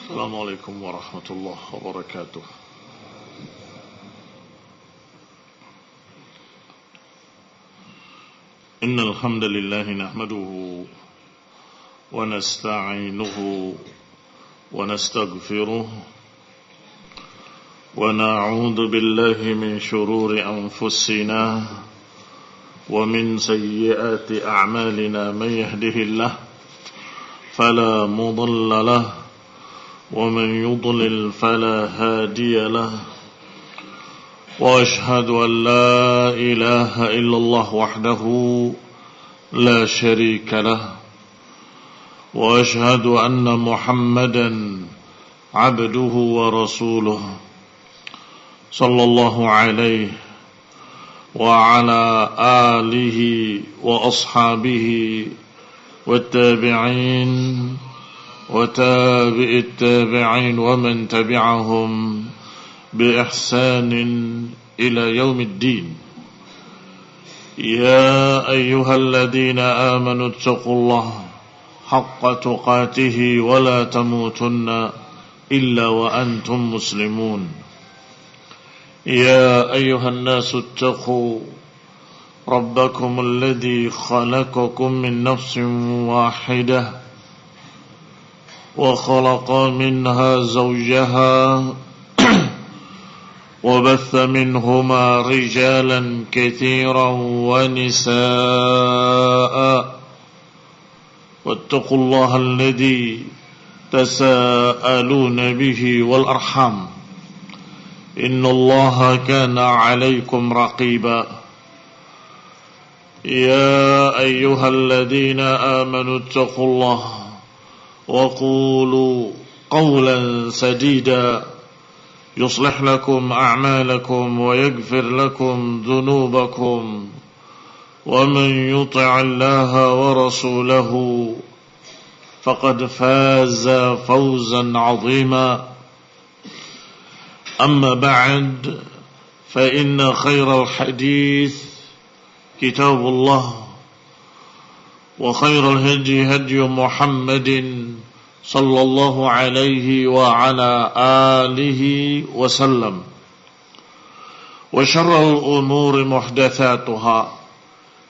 السلام عليكم ورحمة الله وبركاته. إن الحمد لله نحمده ونستعينه ونستغفره ونعوذ بالله من شرور أنفسنا ومن سيئات أعمالنا. من يهده الله فلا مضل له ومن يضلل فلا هادي له وأشهد أن لا إله إلا الله وحده لا شريك له وأشهد أن محمدا عبده ورسوله صلى الله عليه وعلى آله وأصحابه والتابعين وتابع التابعين ومن تبعهم بإحسان إلى يوم الدين. يا أيها الذين آمنوا اتقوا الله حق تقاته ولا تموتن إلا وأنتم مسلمون. يا أيها الناس اتقوا ربكم الذي خلقكم من نفس واحدة وخلق منها زوجها وبث منهما رجالا كثيرا ونساء واتقوا الله الذي تساءلون به والأرحام إن الله كان عليكم رقيبا. يا أيها الذين آمنوا اتقوا الله وقولوا قولا سديدا يصلح لكم أعمالكم ويغفر لكم ذنوبكم ومن يطع الله ورسوله فقد فاز فوزا عظيما. أما بعد فإن خير الحديث كتاب الله وخير الهدي هدي محمد صلى الله عليه وعلى آله وسلم وشر الأمور محدثاتها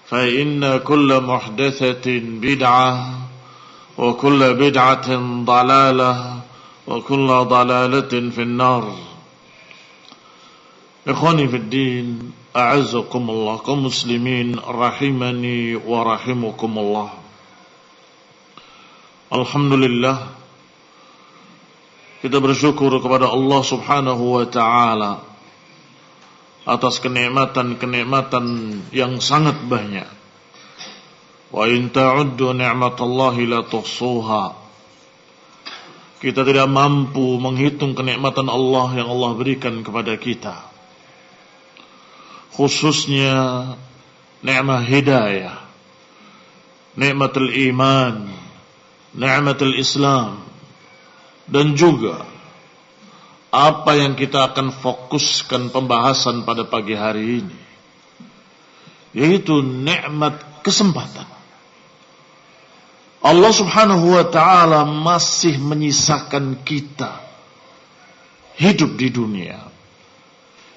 فإن كل محدثة بدعة وكل بدعة ضلالة وكل ضلالة في النار. إخواني في الدين أعزكم الله kaum muslimin rahimani wa rahimakumullah. Alhamdulillah, kita bersyukur kepada Allah Subhanahu wa taala atas kenikmatan-kenikmatan yang sangat banyak. Wa in ta'uddu ni'matallahi la tuhsuha. Kita tidak mampu menghitung kenikmatan Allah yang Allah berikan kepada kita. Khususnya nikmat hidayah, nikmatul iman, nikmatul Islam, dan juga apa yang kita akan fokuskan pembahasan pada pagi hari ini, yaitu nikmat kesempatan. Allah Subhanahu wa ta'ala masih menyisakan kita hidup di dunia,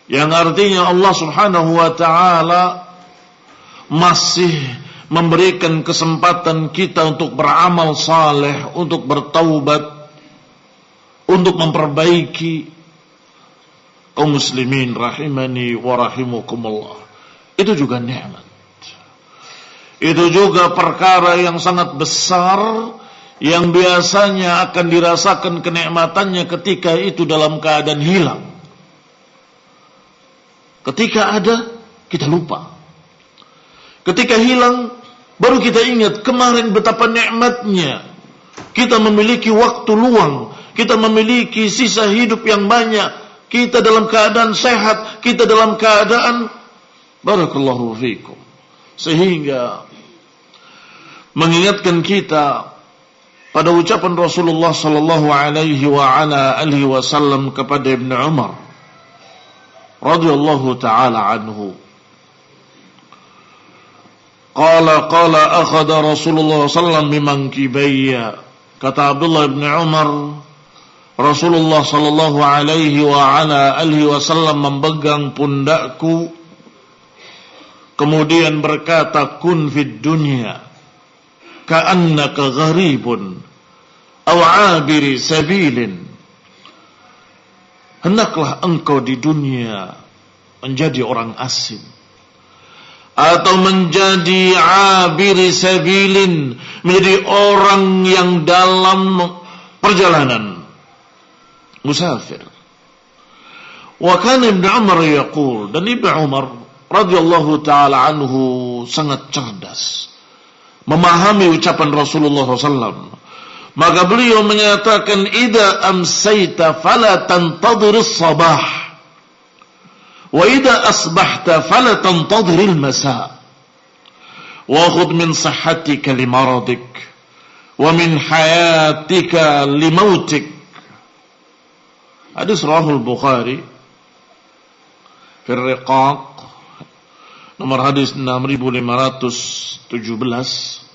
yang artinya Allah Subhanahu wa ta'ala masih memberikan kesempatan kita untuk beramal saleh, untuk bertaubat, untuk memperbaiki. Kaum muslimin rahimani wa rahimakumullah, itu juga nikmat. Itu juga perkara yang sangat besar, yang biasanya akan dirasakan kenikmatannya ketika itu dalam keadaan hilang. Ketika ada, kita lupa. Ketika hilang, baru kita ingat kemarin betapa nikmatnya. Kita memiliki waktu luang, kita memiliki sisa hidup yang banyak, kita dalam keadaan sehat, kita dalam keadaan barakallahu fikum. Sehingga mengingatkan kita pada ucapan Rasulullah sallallahu alaihi wa ala alihi wasallam kepada Ibnu Umar radhiyallahu taala anhu. Qala akhadha Rasulullah sallallahu alaihi wasallam bimankibayya. Kata Abdullah bin Umar, Rasulullah sallallahu alaihi wa ala alihi wasallam memegang pundakku, kemudian berkata, kun fid dunya ka'annaka gharibun aw 'abiri sabilin. Hendaklah engkau di dunia menjadi orang asing atau menjadi 'abiri sabilin, menjadi orang yang dalam perjalanan, musafir. Wa kana Ibnu Umar yaqul, dan Ibnu Umar radhiyallahu taala anhu sangat cerdas memahami ucapan Rasulullah SAW. Maka beliau menyatakan, idza amsayta fala tantadhir as-sabah wa idza asbahta fala tantadhir al-masa wa khudh min sihhatika limaradik wa min hayatika limautik. Hadis Rahul Bukhari fi Riqaq, nomor hadis 6517,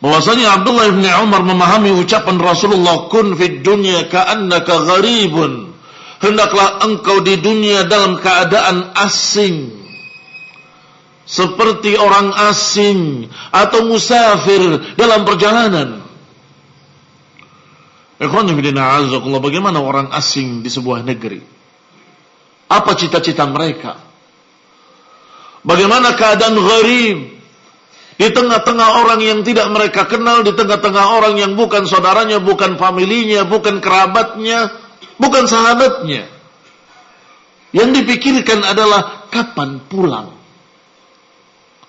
bahwasanya Abdullah bin Umar memahami ucapan Rasulullah, kun fid dunya ka'annaka gharibun, hendaklah engkau di dunia dalam keadaan asing, seperti orang asing atau musafir dalam perjalanan. Ikhwan fillah, bagaimana orang asing di sebuah negeri? Apa cita-cita mereka? Bagaimana keadaan gharib di tengah-tengah orang yang tidak mereka kenal, di tengah-tengah orang yang bukan saudaranya, bukan familinya, bukan kerabatnya, bukan sahabatnya. Yang dipikirkan adalah kapan pulang.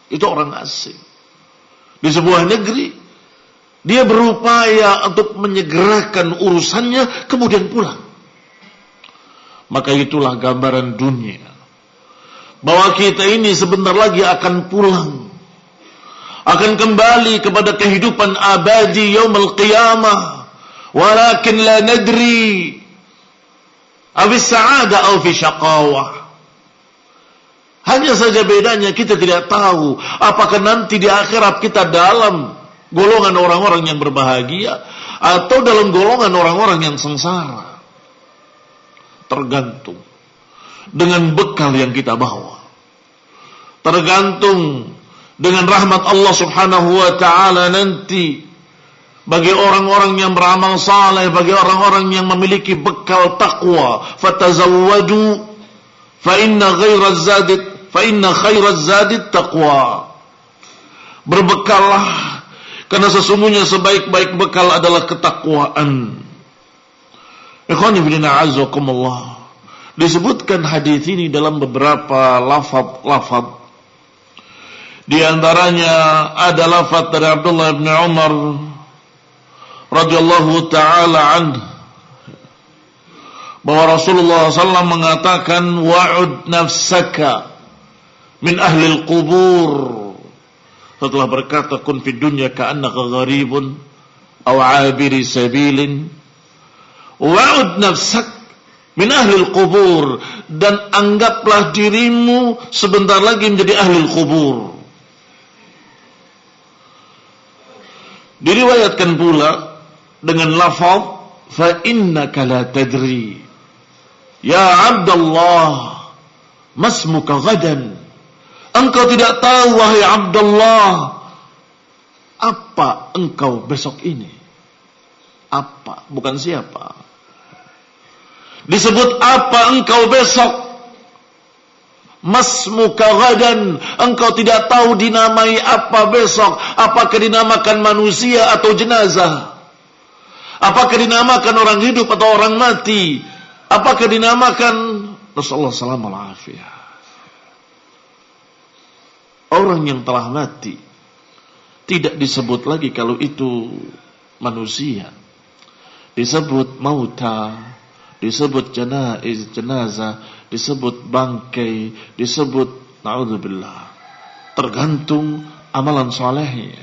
Itu orang asing. Di sebuah negeri, dia berupaya untuk menyegerakan urusannya, kemudian pulang. Maka itulah gambaran dunia, bahwa kita ini sebentar lagi akan pulang, akan kembali kepada kehidupan abadi yaumul qiyamah. Walakin la nadri afis sa'ada aw fi syaqawah. Hanya saja bedanya kita tidak tahu apakah nanti di akhirat kita dalam golongan orang-orang yang berbahagia atau dalam golongan orang-orang yang sengsara. Tergantung dengan bekal yang kita bawa, tergantung dengan rahmat Allah subhanahu wa ta'ala nanti bagi orang-orang yang beramal saleh, bagi orang-orang yang memiliki bekal takwa. Fatazawwadu fa inna khairaz zadit taqwa. Berbekallah, karena sesungguhnya sebaik-baik bekal adalah ketakwaan. Ikhwani fillah azakumullah. Disebutkan hadis ini dalam beberapa lafaz. Di antaranya ada lafaz dari Abdullah bin Umar radhiyallahu taala anhu, bahwa Rasulullah SAW mengatakan, wa'ud nafsaka min ahli al-qubur. Setelah berkata, kun fid dunya ka'annaka gharibun aw 'abiri sabilin, wa'ud nafsak min ahli al-qubur, dan anggaplah dirimu sebentar lagi menjadi ahli al-qubur. Diriwayatkan pula dengan lafaz, fa innaka la tadri ya Abdullah masmuka gadan. Engkau tidak tahu wahai Abdullah apa engkau besok ini. Apa, bukan siapa. Disebut apa engkau besok. Masmuka gadan, engkau tidak tahu dinamai apa besok. Apakah dinamakan manusia atau jenazah? Apakah dinamakan orang hidup atau orang mati? Apakah dinamakan Rasulullah sallallahu alaihi wasallam? Orang yang telah mati tidak disebut lagi kalau itu manusia. Disebut mauta, disebut jenazah, disebut bangkai, disebut naudzubillah. Tergantung amalan solehnya.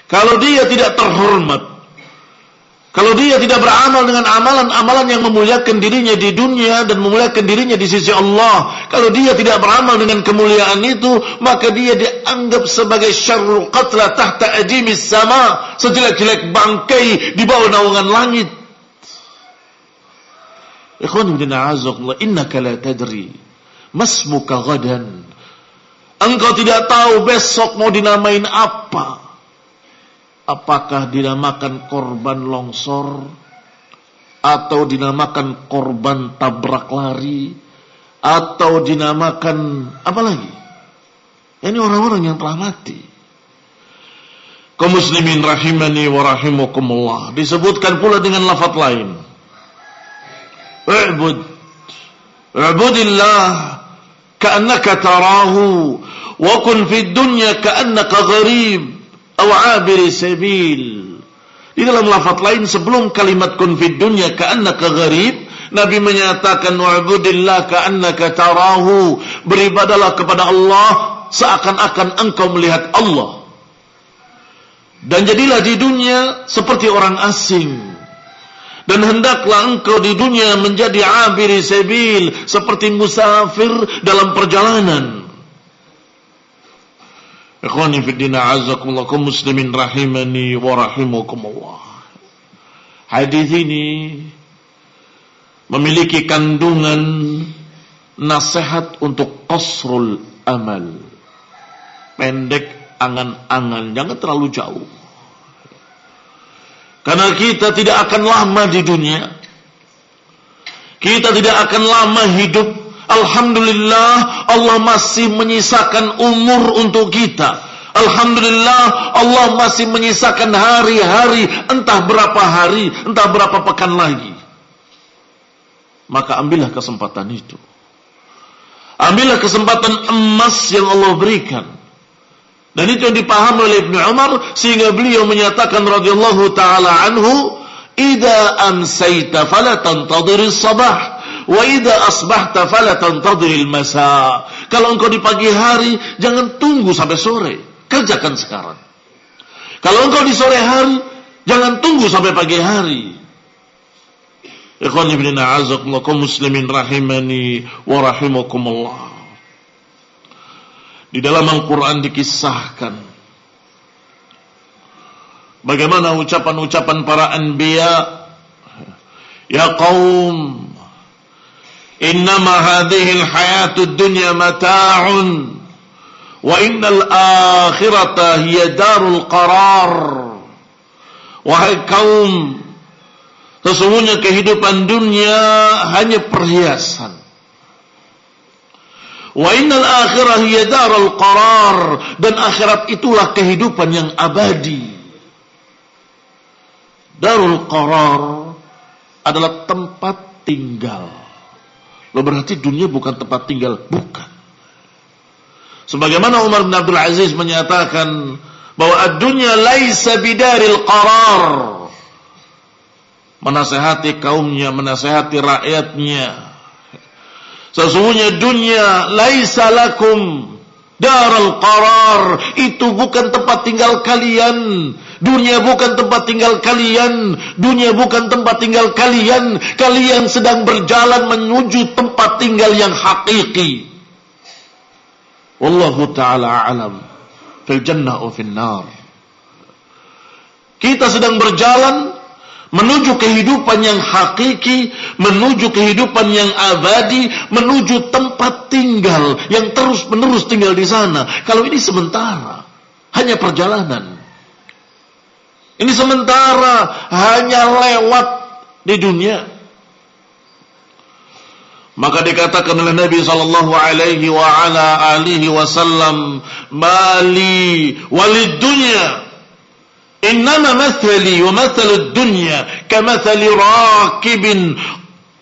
Kalau dia tidak terhormat, Kalau dia tidak beramal dengan amalan-amalan yang memuliakan dirinya di dunia dan memuliakan dirinya di sisi Allah, kalau dia tidak beramal dengan kemuliaan itu, maka dia dianggap sebagai syarrul qatla tahta ajimis sama, sejelek-jelek bangkai di bawah naungan langit. Ikhwan bin a'azakumullah, innaka la tadri masmuka ghadan. Engkau tidak tahu besok mau dinamain apa. Apakah dinamakan korban longsor, atau dinamakan korban tabrak lari, atau dinamakan apa lagi? Ini orang-orang yang telah mati. Kaum muslimin rahimani wa rahimakumullah. Disebutkan pula dengan lafaz lain. I'budillah ka'annaka tarahu wa kun fid dunya ka'annaka gharib aw 'abiri sabil. Di dalam lafaz lain sebelum kalimat kun fid dunya ka'annaka gharib, Nabi menyatakan wa'budillah ka'annaka tarahu, beribadalah kepada Allah seakan-akan engkau melihat Allah. Dan jadilah di dunia seperti orang asing. Dan hendaklah engkau di dunia menjadi 'abiri sabil, seperti musafir dalam perjalanan. Ikhwani fi din a'azzakumullah, kaum muslimin rahimani wa rahimakumullah. Hadis ini memiliki kandungan nasihat untuk qasrul amal. Pendek angan-angan, jangan terlalu jauh. Karena kita tidak akan lama di dunia. Kita tidak akan lama hidup. Alhamdulillah Allah masih menyisakan umur untuk kita. Alhamdulillah Allah masih menyisakan hari-hari, entah berapa hari, entah berapa pekan lagi. Maka ambillah kesempatan itu. Ambillah kesempatan emas yang Allah berikan. Dan itu yang dipahami oleh Ibnu Umar, sehingga beliau menyatakan radhiyallahu taala anhu, "Idza amsayta fala tantadhiris sabah, wa idza asbahta fala tantadhiril masa." Kalau engkau di pagi hari, jangan tunggu sampai sore, kerjakan sekarang. Kalau engkau di sore hari, jangan tunggu sampai pagi hari. Ikhwan ibn a'azakumullah, kaum muslimin rahimani wa rahimakumullah. Di dalam Al-Quran dikisahkan bagaimana ucapan-ucapan para anbiya. Ya qaum, innama hadhihi al-hayatud dunya mata'un wa innal akhirata hiya darul qarar. Wahai kaum, sesungguhnya kehidupan dunia hanya perhiasan. Wa innal akhirah hiya darul qarar, dan akhirat itulah kehidupan yang abadi. Darul qarar adalah tempat tinggal. Lo berarti dunia bukan tempat tinggal, bukan. Sebagaimana Umar bin Abdul Aziz menyatakan bahwa ad-dunya laisa bidaril qarar. Menasehati kaumnya, menasehati rakyatnya. Sesungguhnya dunia laisa lakum darul qarar, itu bukan tempat tinggal kalian. Dunia bukan tempat tinggal kalian. Dunia bukan tempat tinggal kalian. Kalian sedang berjalan menuju tempat tinggal yang hakiki. Wallahu ta'ala a'lam, fil jannah wa fil nar. Kita sedang berjalan menuju kehidupan yang hakiki, menuju kehidupan yang abadi, menuju tempat tinggal yang terus-menerus tinggal di sana. Kalau ini sementara, hanya perjalanan. Ini sementara, hanya lewat di dunia. Maka dikatakan oleh Nabi sallallahu alaihi wa ala alihi wasallam, "Mali walid dunya. Innama mathali wa mathalud dunya kamathali rakibin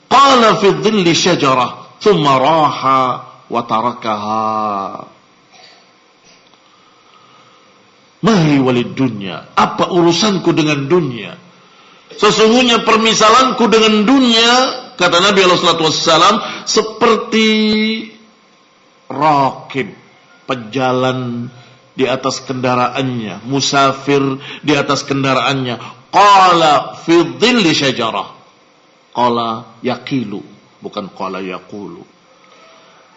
qala fi dhilli syajarah thumma raha wa tarakaha." Mali walid dunya, apa urusanku dengan dunia? Sesungguhnya permisalanku dengan dunia, kata Nabi SAW, seperti rakib, pejalan di atas kendaraannya, musafir di atas kendaraannya. Qala fi dhilli syajarah. Qala yaqilu, bukan qala yaqulu.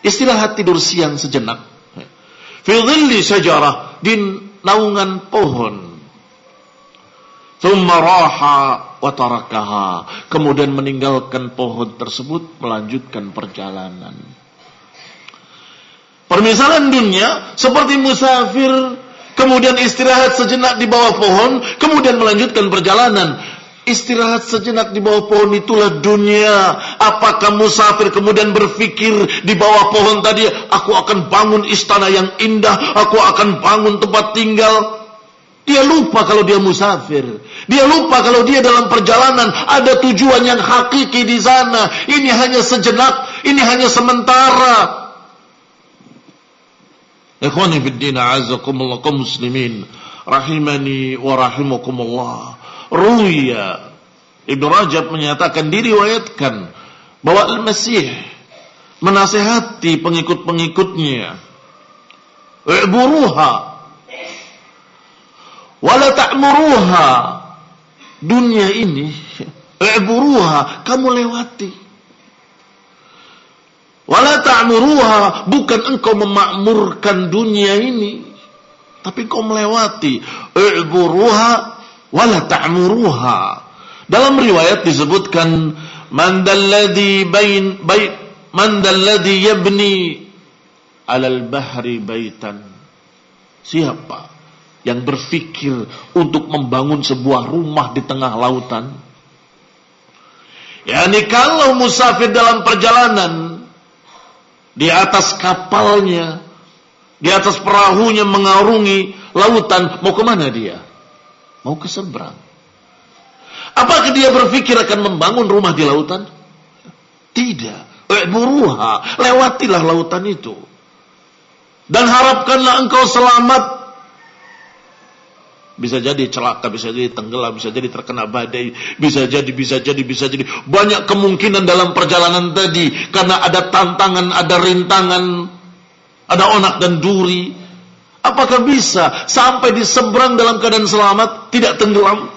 Istirahat tidur siang sejenak. Fi dhilli syajarah, di naungan pohon. Thumma raha wa tarakaha, kemudian meninggalkan pohon tersebut, melanjutkan perjalanan. Permisalan dunia seperti musafir, kemudian istirahat sejenak di bawah pohon, kemudian melanjutkan perjalanan. Istirahat sejenak di bawah pohon itulah dunia. Apakah musafir kemudian berpikir di bawah pohon tadi, aku akan bangun istana yang indah, aku akan bangun tempat tinggal. Dia lupa kalau dia musafir. Dia lupa kalau dia dalam perjalanan ada tujuan yang hakiki di sana. Ini hanya sejenak, ini hanya sementara. Ikhwani fid din, a'azzakumullah, kaum muslimin rahimani wa rahimakumullah. Ruya Ibnu Rajab menyatakan, diriwayatkan bahwa Al-Masih menasihati pengikut-pengikutnya, "I'buruha wala ta'muruha." Dunia ini, i'buruha, kamu lewati. Wala ta'muruha, bukan engkau memakmurkan dunia ini, tapi engkau melewati. I'buruha wala ta'muruha. Dalam riwayat disebutkan, man dalladhi yabni 'alal bahri baitan. Siapa yang berpikir untuk membangun sebuah rumah di tengah lautan? Yani kalau musafir dalam perjalanan, di atas kapalnya, di atas perahunya mengarungi lautan, mau kemana dia? Mau ke seberang. Apakah dia berpikir akan membangun rumah di lautan? Tidak. Buruha, lewatilah lautan itu, dan harapkanlah engkau selamat. Bisa jadi celaka, bisa jadi tenggelam, bisa jadi terkena badai, bisa jadi. Banyak kemungkinan dalam perjalanan tadi, karena ada tantangan, ada rintangan, ada onak dan duri. Apakah bisa sampai di seberang dalam keadaan selamat, tidak tenggelam?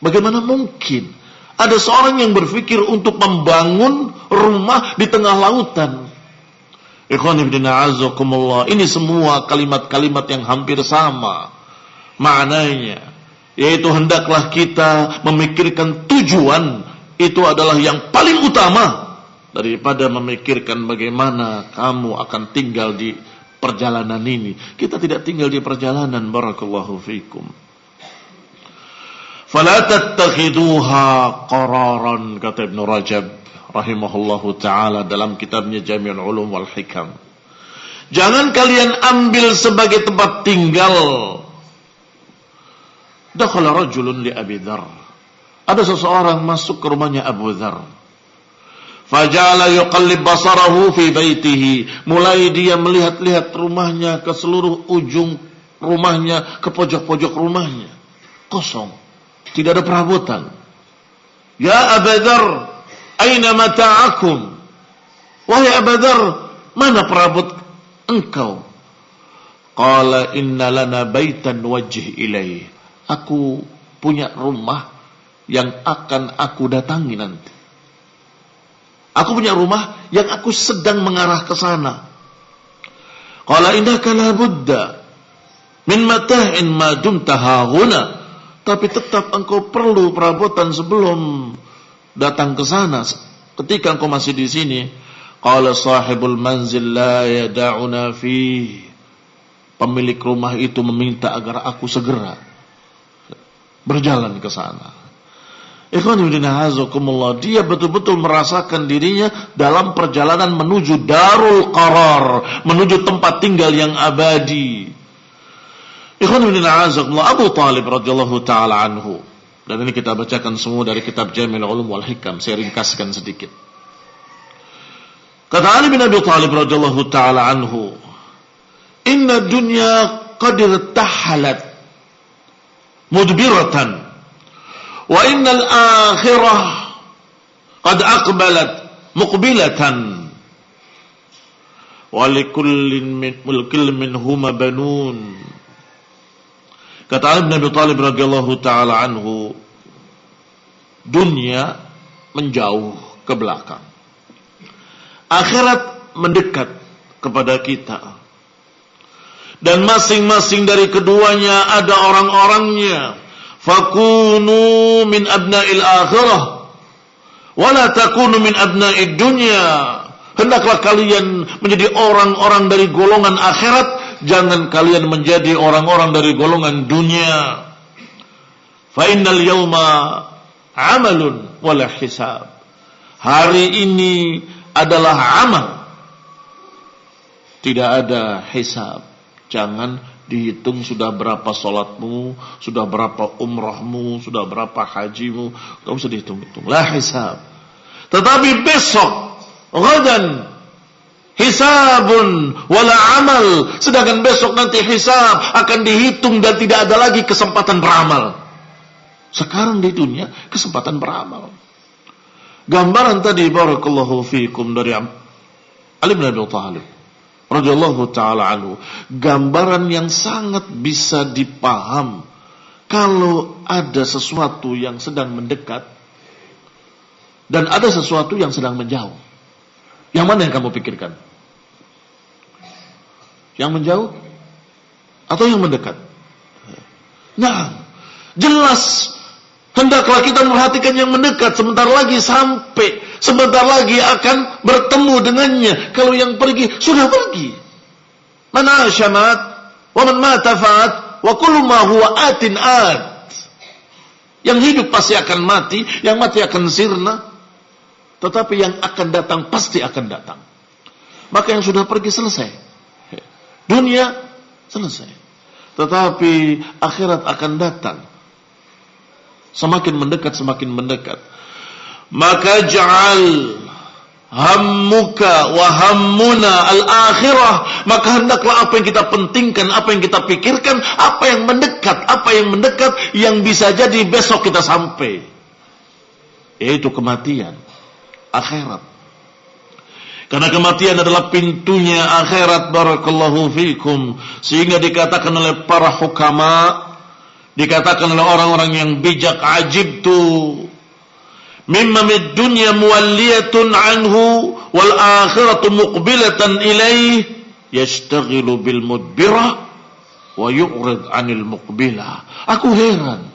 Bagaimana mungkin ada seorang yang berpikir untuk membangun rumah di tengah lautan? Ikhwani fillah, a'azzakumullah. Ini semua kalimat-kalimat yang hampir sama maknanya, yaitu hendaklah kita memikirkan tujuan itu adalah yang paling utama daripada memikirkan bagaimana kamu akan tinggal di perjalanan ini. Kita tidak tinggal di perjalanan, barakallahu fikum. Fala tattakhiduha qararan, kata Ibnu Rajab rahimahullahu ta'ala dalam kitabnya Jami'ul Ulum wal Hikam. Jangan kalian ambil sebagai tempat tinggal. Dakhala rajulun li Abi Dzar. Ada seseorang masuk ke rumahnya Abu Dzar. Faja'ala yuqallib basarahu fi baitihi. Mulai dia melihat-lihat rumahnya, ke seluruh ujung rumahnya, ke pojok-pojok rumahnya. Kosong. Tidak ada perabotan. Ya Abu Dzar, aina mata'akum? Wahai Abu Dzar, mana perabot engkau? Qala inna lana baitan wajih ilaih. Aku punya rumah yang akan aku datangi nanti. Aku punya rumah yang aku sedang mengarah ke sana. Qala innaka la budda min mata'in ma dumta hahuna. Tapi tetap engkau perlu perabotan sebelum datang ke sana. Ketika engkau masih di sini, qala sahibul manzil la yada'una fi. Pemilik rumah itu meminta agar aku segera berjalan ke sana. Ikhwan fillah, hazakumullah, dia betul-betul merasakan dirinya dalam perjalanan menuju darul qarar, menuju tempat tinggal yang abadi. Ikhwan fillah, hazakumullah, Abu Talib radhiyallahu taala anhu. Dan ini kita bacakan semua dari kitab Jami'ul Ulum wal Hikam. Saya ringkaskan sedikit. Kata Ali bin Abi Talib radhiyallahu taala anhu, "Inna dunya qad irtahalat mudbiratan wa innal akhirah qad aqbalat muqbilatan wa likullin minhuma banun Kata Ali bin Abi Thalib radhiyallahu taala anhu, dunia menjauh ke belakang, akhirat mendekat kepada kita. Dan masing-masing dari keduanya ada orang-orangnya. Fakunu min abna'il akhirah wala takunu min abna'id dunya. Hendaklah kalian menjadi orang-orang dari golongan akhirat, jangan kalian menjadi orang-orang dari golongan dunia. Fa innal yawma amalun wala hisab. Hari ini adalah amal, tidak ada hisab. Jangan dihitung sudah berapa sholatmu, sudah berapa umrahmu, sudah berapa hajimu. Tidak usah dihitung-hitung. La hisab. Tetapi besok, ghadan, hisabun wala amal. Sedangkan besok nanti hisab akan dihitung dan tidak ada lagi kesempatan beramal. Sekarang di dunia kesempatan beramal. Gambaran tadi barakallahu fiikum dari Ali bin Abi Thalib radhiyallahu taala anhu, gambaran yang sangat bisa dipaham kalau ada sesuatu yang sedang mendekat dan ada sesuatu yang sedang menjauh. Yang mana yang kamu pikirkan? Yang menjauh atau yang mendekat? Nah, jelas hendaklah kita memperhatikan yang mendekat. Sebentar lagi sampai, sebentar lagi akan bertemu dengannya. Kalau yang pergi, sudah pergi. Man asya mat, wa man mata fat, wa kullu ma huwa atin at. Yang hidup pasti akan mati, yang mati akan sirna. Tetapi yang akan datang pasti akan datang. Maka yang sudah pergi selesai. Dunia selesai. Tetapi akhirat akan datang. Semakin mendekat, semakin mendekat. Maka ja'al hammuka wa hammuna al-akhirah. Maka hendaklah apa yang kita pentingkan, apa yang kita pikirkan, apa yang mendekat yang bisa jadi besok kita sampai, yaitu kematian, akhirat. Karena kematian adalah pintunya akhirat, barakallahu fikum. Sehingga dikatakan oleh para hukama, dikatakan oleh orang-orang yang bijak, ajibtu mimma mid dunya muwalliyatun anhu wal akhiratu muqbilatan ilaih yashtaghilu bil mudbirah wa yu'rid 'anil muqbilah. Aku heran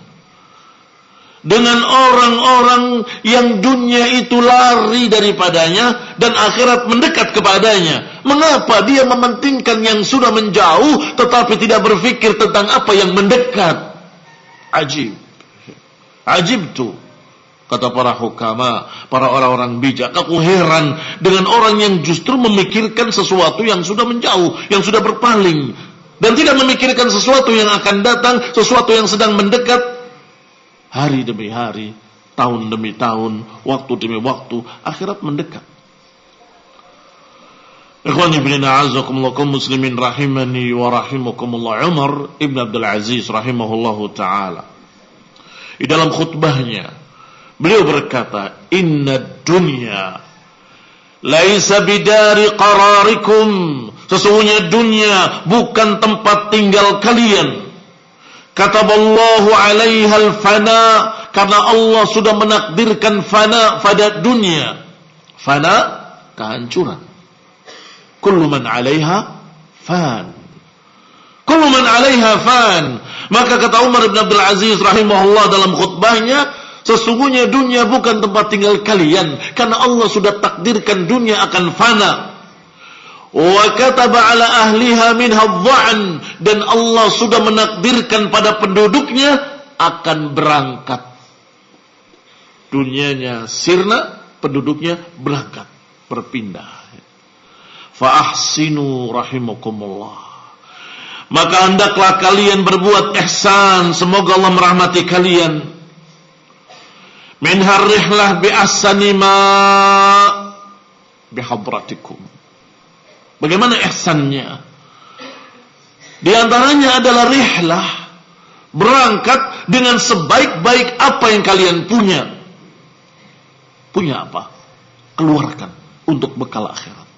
dengan orang-orang yang dunia itu lari daripadanya dan akhirat mendekat kepadanya. Mengapa dia mementingkan yang sudah menjauh tetapi tidak berpikir tentang apa yang mendekat? Ajib tuh, kata para hukama, para orang-orang bijak. Aku heran dengan orang yang justru memikirkan sesuatu yang sudah menjauh, yang sudah berpaling, dan tidak memikirkan sesuatu yang akan datang, sesuatu yang sedang mendekat. Hari demi hari, tahun demi tahun, waktu demi waktu, akhirat mendekat. Ikhwani fillah, a'azzakumullah muslimin rahimani wa rahimakumullah. Umar ibn Abdul Aziz rahimahullahu ta'ala, di dalam khutbahnya beliau berkata, inna dunya laisa bidari qararikum. Sesungguhnya dunia bukan tempat tinggal kalian. Kataballahu 'alaiha al-fana, karena Allah sudah menakdirkan fana pada dunia. Fana, kehancuran. Kullu man 'alaiha fan. Kullu man 'alaiha fan. Maka kata Umar bin Abdul Aziz rahimahullah dalam khutbahnya, sesungguhnya dunia bukan tempat tinggal kalian, karena Allah sudah takdirkan dunia akan fana. Wa kataba 'ala ahliha minha adh-dha'n, dan Allah sudah menakdirkan pada penduduknya akan berangkat. Dunianya sirna, penduduknya berangkat, berpindah. Fa ahsinu rahimakumullah. Maka hendaklah kalian berbuat ihsan, semoga Allah merahmati kalian. Min harrihlah bi ahsani ma bi hadratikum. Bagaimana ihsannya? Di antaranya adalah rihlah, berangkat dengan sebaik-baik apa yang kalian punya. Punya apa? Keluarkan untuk bekal akhirat.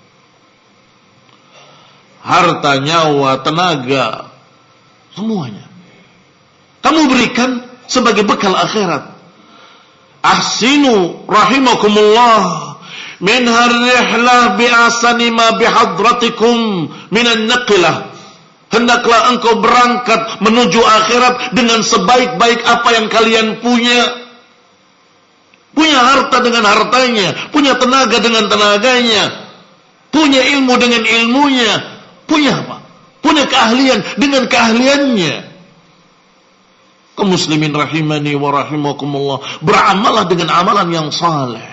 Harta, nyawa, tenaga, semuanya. Kamu berikan sebagai bekal akhirat. Ahsinu rahimakumullah min harrihlah bi'asani ma bihadratikum minan naqilah. Hendaklah engkau berangkat menuju akhirat dengan sebaik-baik apa yang kalian punya. Punya harta dengan hartanya, punya tenaga dengan tenaganya, punya ilmu dengan ilmunya, punya apa? Punya keahlian dengan keahliannya. Kaum muslimin rahimani wa rahimakumullah, beramallah dengan amalan yang saleh.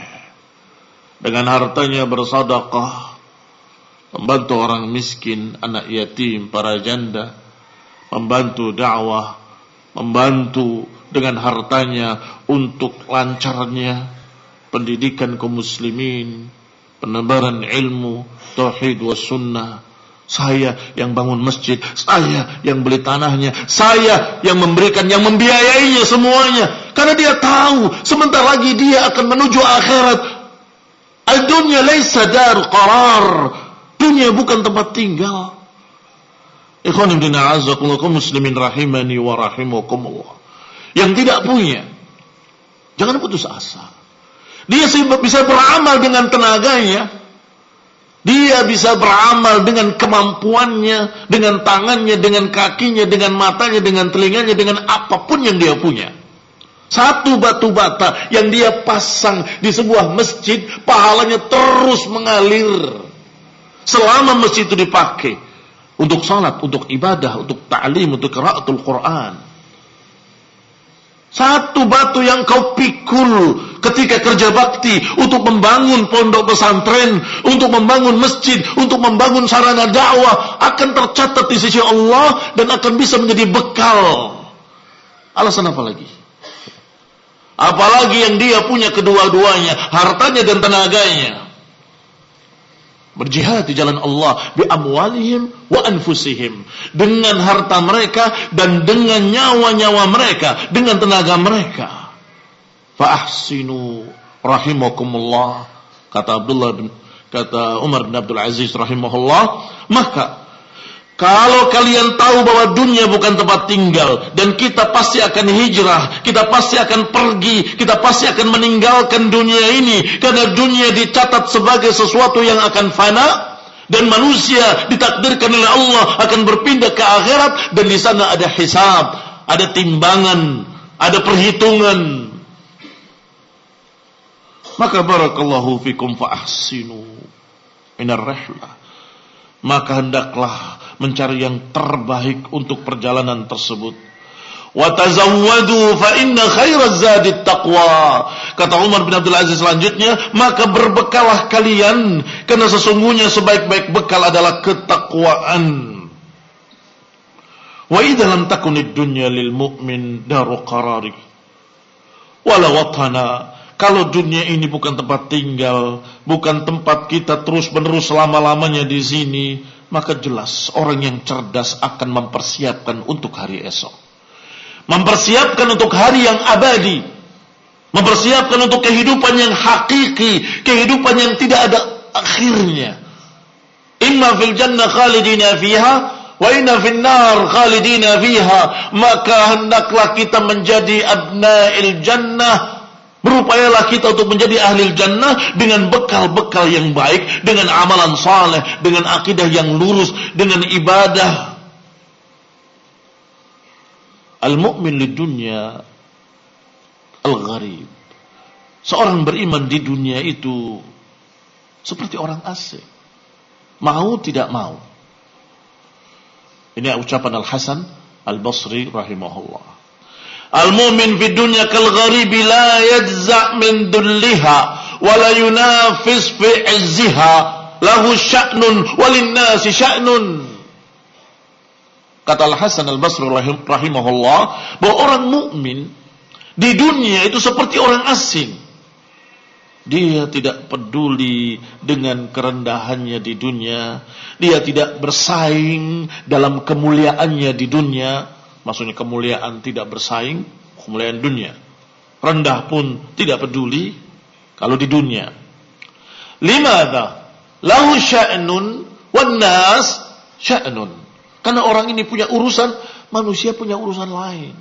Dengan hartanya bersedekah, membantu orang miskin, anak yatim, para janda, membantu dakwah, membantu dengan hartanya untuk lancarnya pendidikan kaum muslimin, penebaran ilmu, tauhid was sunnah. Saya yang bangun masjid, saya yang beli tanahnya, saya yang memberikan, yang membiayainya semuanya. Karena dia tahu sebentar lagi dia akan menuju akhirat. Al-dunya laysa dar qarar. Dunia bukan tempat tinggal. Ikhwan ibn a'azakumullah, muslimin rahimani wa rahimakumullah. Yang tidak punya, jangan putus asa. Dia bisa beramal dengan tenaganya. Dia bisa beramal dengan kemampuannya, dengan tangannya, dengan kakinya, dengan matanya, dengan telinganya, dengan apapun yang dia punya. Satu batu bata yang dia pasang di sebuah masjid, pahalanya terus mengalir selama masjid itu dipakai untuk salat, untuk ibadah, untuk ta'lim, untuk qiraatul Quran. Satu batu yang kau pikul ketika kerja bakti untuk membangun pondok pesantren, untuk membangun masjid, untuk membangun sarana dakwah akan tercatat di sisi Allah dan akan bisa menjadi bekal. Alasan apa lagi? Apalagi yang dia punya kedua-duanya, hartanya dan tenaganya. Berjihad di jalan Allah bi amwalihim wa anfusihim, dengan harta mereka dan dengan nyawa-nyawa mereka, dengan tenaga mereka. Fa ahsinu rahimakumullah, kata Umar bin Abdul Aziz rahimahullah, maka kalau kalian tahu bahwa dunia bukan tempat tinggal dan kita pasti akan hijrah, kita pasti akan pergi, kita pasti akan meninggalkan dunia ini karena dunia dicatat sebagai sesuatu yang akan fana dan manusia ditakdirkan oleh Allah akan berpindah ke akhirat dan di sana ada hisab, ada timbangan, ada perhitungan. Maka barakallahu fikum fa ahsinu minar rihlah. Maka hendaklah mencari yang terbaik untuk perjalanan tersebut. Wa tazawwadu fa inna khairaz zadit taqwa. Kata Umar bin Abdul Aziz selanjutnya, maka berbekalah kalian karena sesungguhnya sebaik-baik bekal adalah ketakwaan. Wa idza lam takunid dunya lil mu'min daru qarari wala watana. Kalau dunia ini bukan tempat tinggal, bukan tempat kita terus-menerus selama-lamanya di sini, maka jelas orang yang cerdas akan mempersiapkan untuk hari esok. Mempersiapkan untuk hari yang abadi. Mempersiapkan untuk kehidupan yang hakiki, kehidupan yang tidak ada akhirnya. Imma fil jannah khalidina fiha, wa inna fil nar khalidina fiha. Maka hendaklah kita menjadi abna'il jannah. Berupayalah kita untuk menjadi ahli jannah dengan bekal-bekal yang baik, dengan amalan saleh, dengan akidah yang lurus, dengan ibadah. Al-mu'min lid dunya al-gharib. Seorang beriman di dunia itu seperti orang asing. Mau tidak mau. Ini ucapan Al-Hasan Al-Basri rahimahullah. Al-mu'min fi dunya kal-gharibi la yajza' min dulliha wa la yunafis fi 'izziha lahu sya'nun walin-nasi sya'nun. Kata Al-Hasan Al-Basri rahimahullah bahwa orang mukmin di dunia itu seperti orang asing. Dia tidak peduli dengan kerendahannya di dunia, dia tidak bersaing dalam kemuliaannya di dunia. Maksudnya kemuliaan tidak bersaing, kemuliaan dunia. Rendah pun tidak peduli kalau di dunia. Limadha? Lahu sya'nun wan nas sya'nun. Karena orang ini punya urusan, manusia punya urusan lain.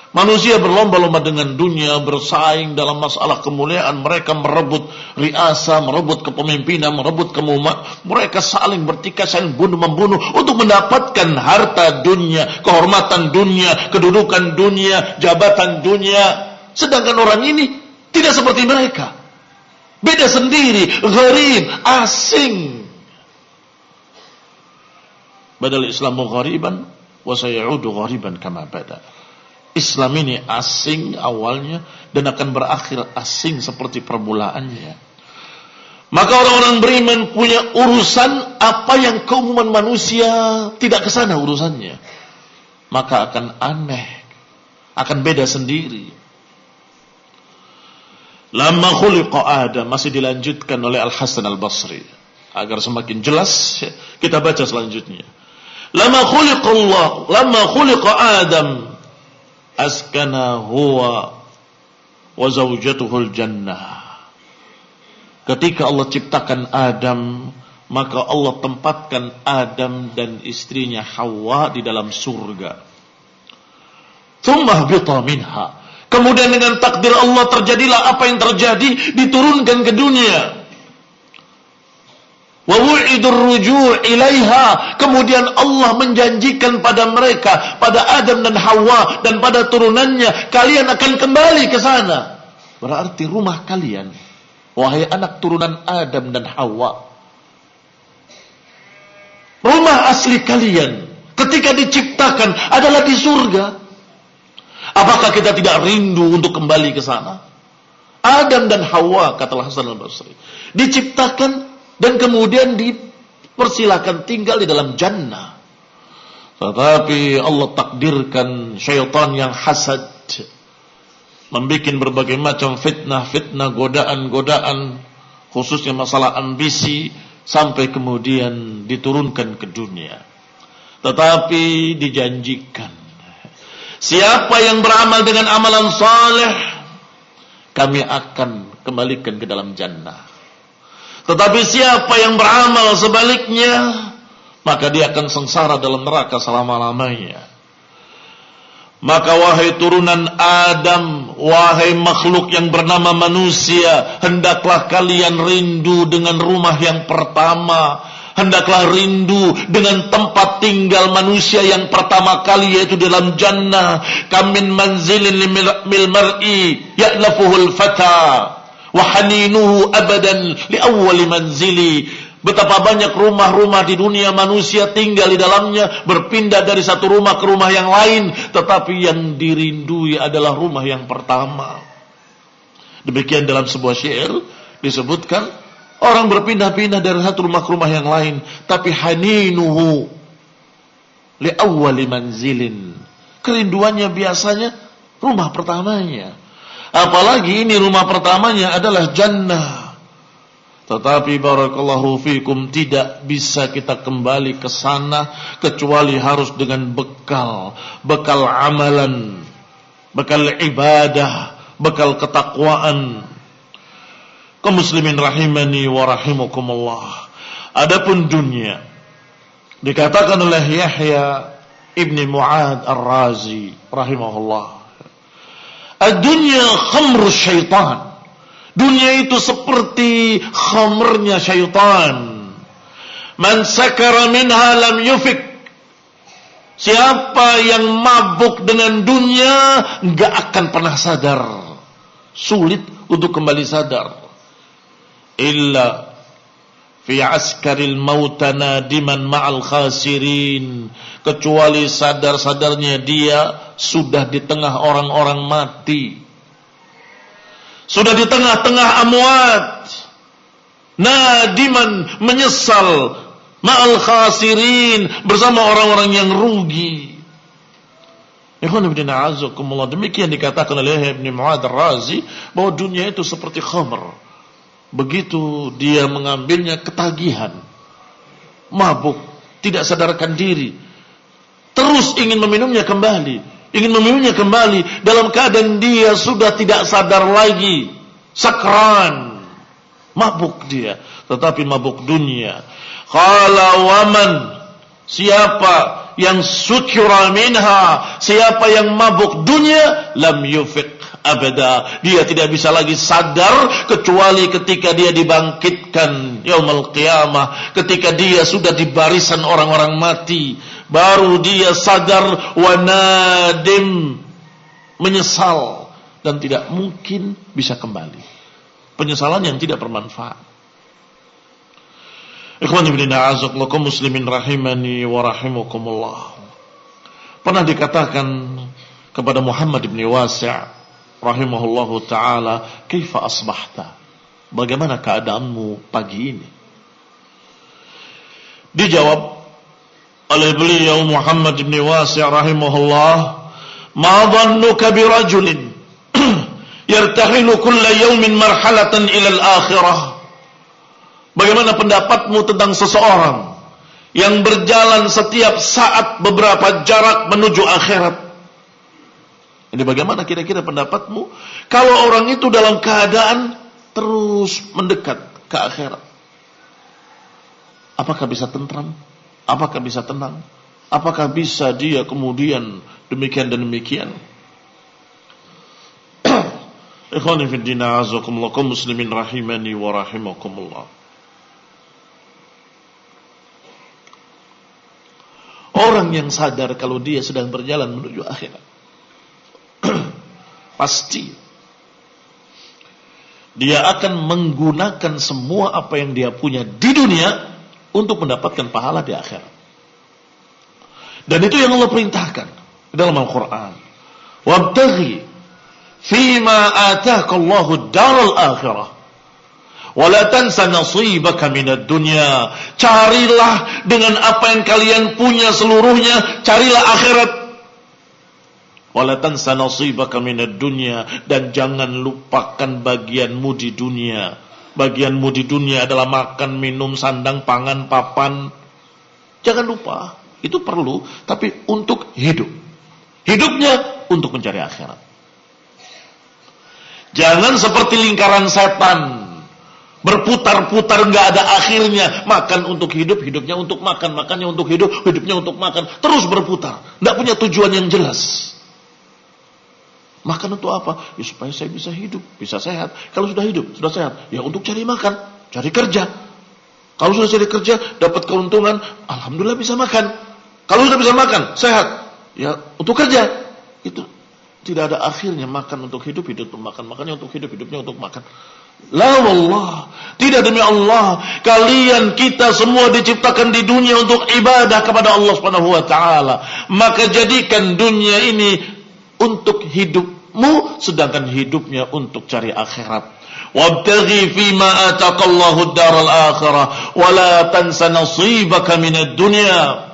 Manusia berlomba-lomba dengan dunia, bersaing dalam masalah kemuliaan. Mereka merebut riasa, merebut kepemimpinan, merebut mereka saling bertikai, saling bunuh-membunuh untuk mendapatkan harta dunia, kehormatan dunia, kedudukan dunia, jabatan dunia. Sedangkan orang ini tidak seperti mereka. Beda sendiri, gharib, asing. Badal Islamu ghariban wa sayaudu ghariban kama bada. Islam ini asing awalnya dan akan berakhir asing seperti permulaannya. Maka orang-orang beriman punya urusan apa yang keumuman manusia tidak ke sana urusannya. Maka akan aneh, akan beda sendiri. Lamma khuliqa Adam, masih dilanjutkan oleh Al-Hasan Al-Basri agar semakin jelas, kita baca selanjutnya. Lamma khuliqa Adam askana huwa wa zawjatuhul jannah. Ketika Allah ciptakan Adam, maka Allah tempatkan Adam dan istrinya Hawa di dalam surga. Tsumma hbita minha. Kemudian dengan takdir Allah terjadilah apa yang terjadi, diturunkan ke dunia. Wa wu'idur ruju' ilaiha. Kemudian Allah menjanjikan pada mereka, pada Adam dan Hawa dan pada turunannya, kalian akan kembali ke sana. Berarti rumah kalian, wahai anak turunan Adam dan Hawa, rumah asli kalian ketika diciptakan adalah di surga. Apakah kita tidak rindu untuk kembali ke sana? Adam dan Hawa, kata Hasan Al-Basri, diciptakan dan kemudian dipersilakan tinggal di dalam jannah. Tetapi Allah takdirkan syaitan yang hasad, membuat berbagai macam fitnah-fitnah, godaan-godaan, khususnya masalah ambisi, sampai kemudian diturunkan ke dunia. Tetapi dijanjikan, siapa yang beramal dengan amalan saleh, kami akan kembalikan ke dalam jannah. Tetapi siapa yang beramal sebaliknya, maka dia akan sengsara dalam neraka selama-lamanya. Maka wahai turunan Adam, wahai makhluk yang bernama manusia, hendaklah kalian rindu dengan rumah yang pertama. Hendaklah rindu dengan tempat tinggal manusia yang pertama kali, yaitu dalam jannah. Kamin manzilin lil mar'i ya'lafuhul fata wa haninuhu abadan li awwali manzili. Betapa banyak rumah-rumah di dunia manusia tinggal di dalamnya, berpindah dari satu rumah ke rumah yang lain, tetapi yang dirindui adalah rumah yang pertama. Demikian dalam sebuah syair disebutkan, orang berpindah-pindah dari satu rumah ke rumah yang lain, tapi haninuhu li awwali manzilin, kerinduannya biasanya rumah pertamanya. Apalagi ini rumah pertamanya adalah jannah. Tetapi barakallahu fikum, tidak bisa kita kembali ke sana kecuali harus dengan bekal amalan, bekal ibadah, bekal ketakwaan. Kaum muslimin rahimani wa rahimakumullah. Adapun dunia, dikatakan oleh Yahya ibni Mu'ad Ar-Razi rahimahullah, ad-dunya khamrus syaitan. Dunia itu seperti khamrnya syaitan. Man sakara minha lam yufik. Siapa yang mabuk dengan dunia enggak akan pernah sadar. Sulit untuk kembali sadar. Illa fi askaril mauta nadiman ma'al khasirin. Kecuali sadar-sadarnya dia sudah di tengah orang-orang mati, sudah di tengah-tengah amwat, nadiman, menyesal, ma'al khasirin, bersama orang-orang yang rugi. Demikian dikatakan oleh Ibn Mu'ad Ar-Razi, bahwa dunia itu seperti khamr. Begitu dia mengambilnya, ketagihan, mabuk, tidak sadarkan diri, terus ingin meminumnya kembali, dalam keadaan dia sudah tidak sadar lagi, sakran, mabuk dia, tetapi mabuk dunia. Qala waman Siapa yang sukira minha, siapa yang mabuk dunia, lam yufiq abada, dia tidak bisa lagi sadar kecuali ketika dia dibangkitkan yaumul qiyamah, ketika dia sudah di barisan orang-orang mati, baru dia sadar wa nadim, menyesal dan tidak mungkin bisa kembali. Penyesalan yang tidak bermanfaat. Ikhwani fillah, a'azakumullah muslimin rahimani wa rahimakumullah. Pernah dikatakan kepada Muhammad bin Wasi' rahimahullahu taala, "Kaifa asbahta?" Bagaimana keadaanmu pagi ini? Dijawab oleh beliau Muhammad bin Wasi' rahimahullah, "Ma dhannuka bi rajulin yartahilu kulla yawmin marhalatan ila al-akhirah?" Bagaimana pendapatmu tentang seseorang yang berjalan setiap saat beberapa jarak menuju akhirat? Ini bagaimana kira-kira pendapatmu kalau orang itu dalam keadaan terus mendekat ke akhirat? Apakah bisa tentram? Apakah bisa tenang? Apakah bisa dia kemudian demikian dan demikian? Ikhwani fid din, a'azakumullah muslimin rahimani wa rahimakumullah. Orang yang sadar kalau dia sedang berjalan menuju akhirat, pasti dia akan menggunakan semua apa yang dia punya di dunia untuk mendapatkan pahala di akhirat. Dan itu yang Allah perintahkan dalam Al-Quran. Wabtaghi fima ataka Allahu ad-daral akhirah wala tansa nasibaka minad dunya. Carilah dengan apa yang kalian punya seluruhnya, carilah akhirat. Wala tansa nasibaka minad dunya, dan jangan lupakan bagianmu di dunia. Bagianmu di dunia adalah makan, minum, sandang, pangan, papan. Jangan lupa, itu perlu, tapi untuk hidup. Hidupnya untuk mencari akhirat. Jangan seperti lingkaran setan, berputar-putar nggak ada akhirnya. Makan untuk hidup, hidupnya untuk makan, makannya untuk hidup, hidupnya untuk makan, terus berputar, nggak punya tujuan yang jelas. Makan untuk apa? Ya supaya saya bisa hidup, bisa sehat. Kalau sudah hidup, sudah sehat, ya untuk cari makan, cari kerja. Kalau sudah cari kerja, dapat keuntungan, alhamdulillah bisa makan. Kalau sudah bisa makan, sehat, ya untuk kerja. Itu tidak ada akhirnya. Makan untuk hidup, hidup untuk makan, makannya untuk hidup, hidupnya untuk makan. La wallah, tidak, demi Allah, kalian kita semua diciptakan di dunia untuk ibadah kepada Allah Subhanahu wa taala. Maka jadikan dunia ini untuk hidupmu, sedangkan hidupnya untuk cari akhirat. Wabtaghi fima ataqallahu ad-daral akhirah wa la tansa nasibaka minad dunya.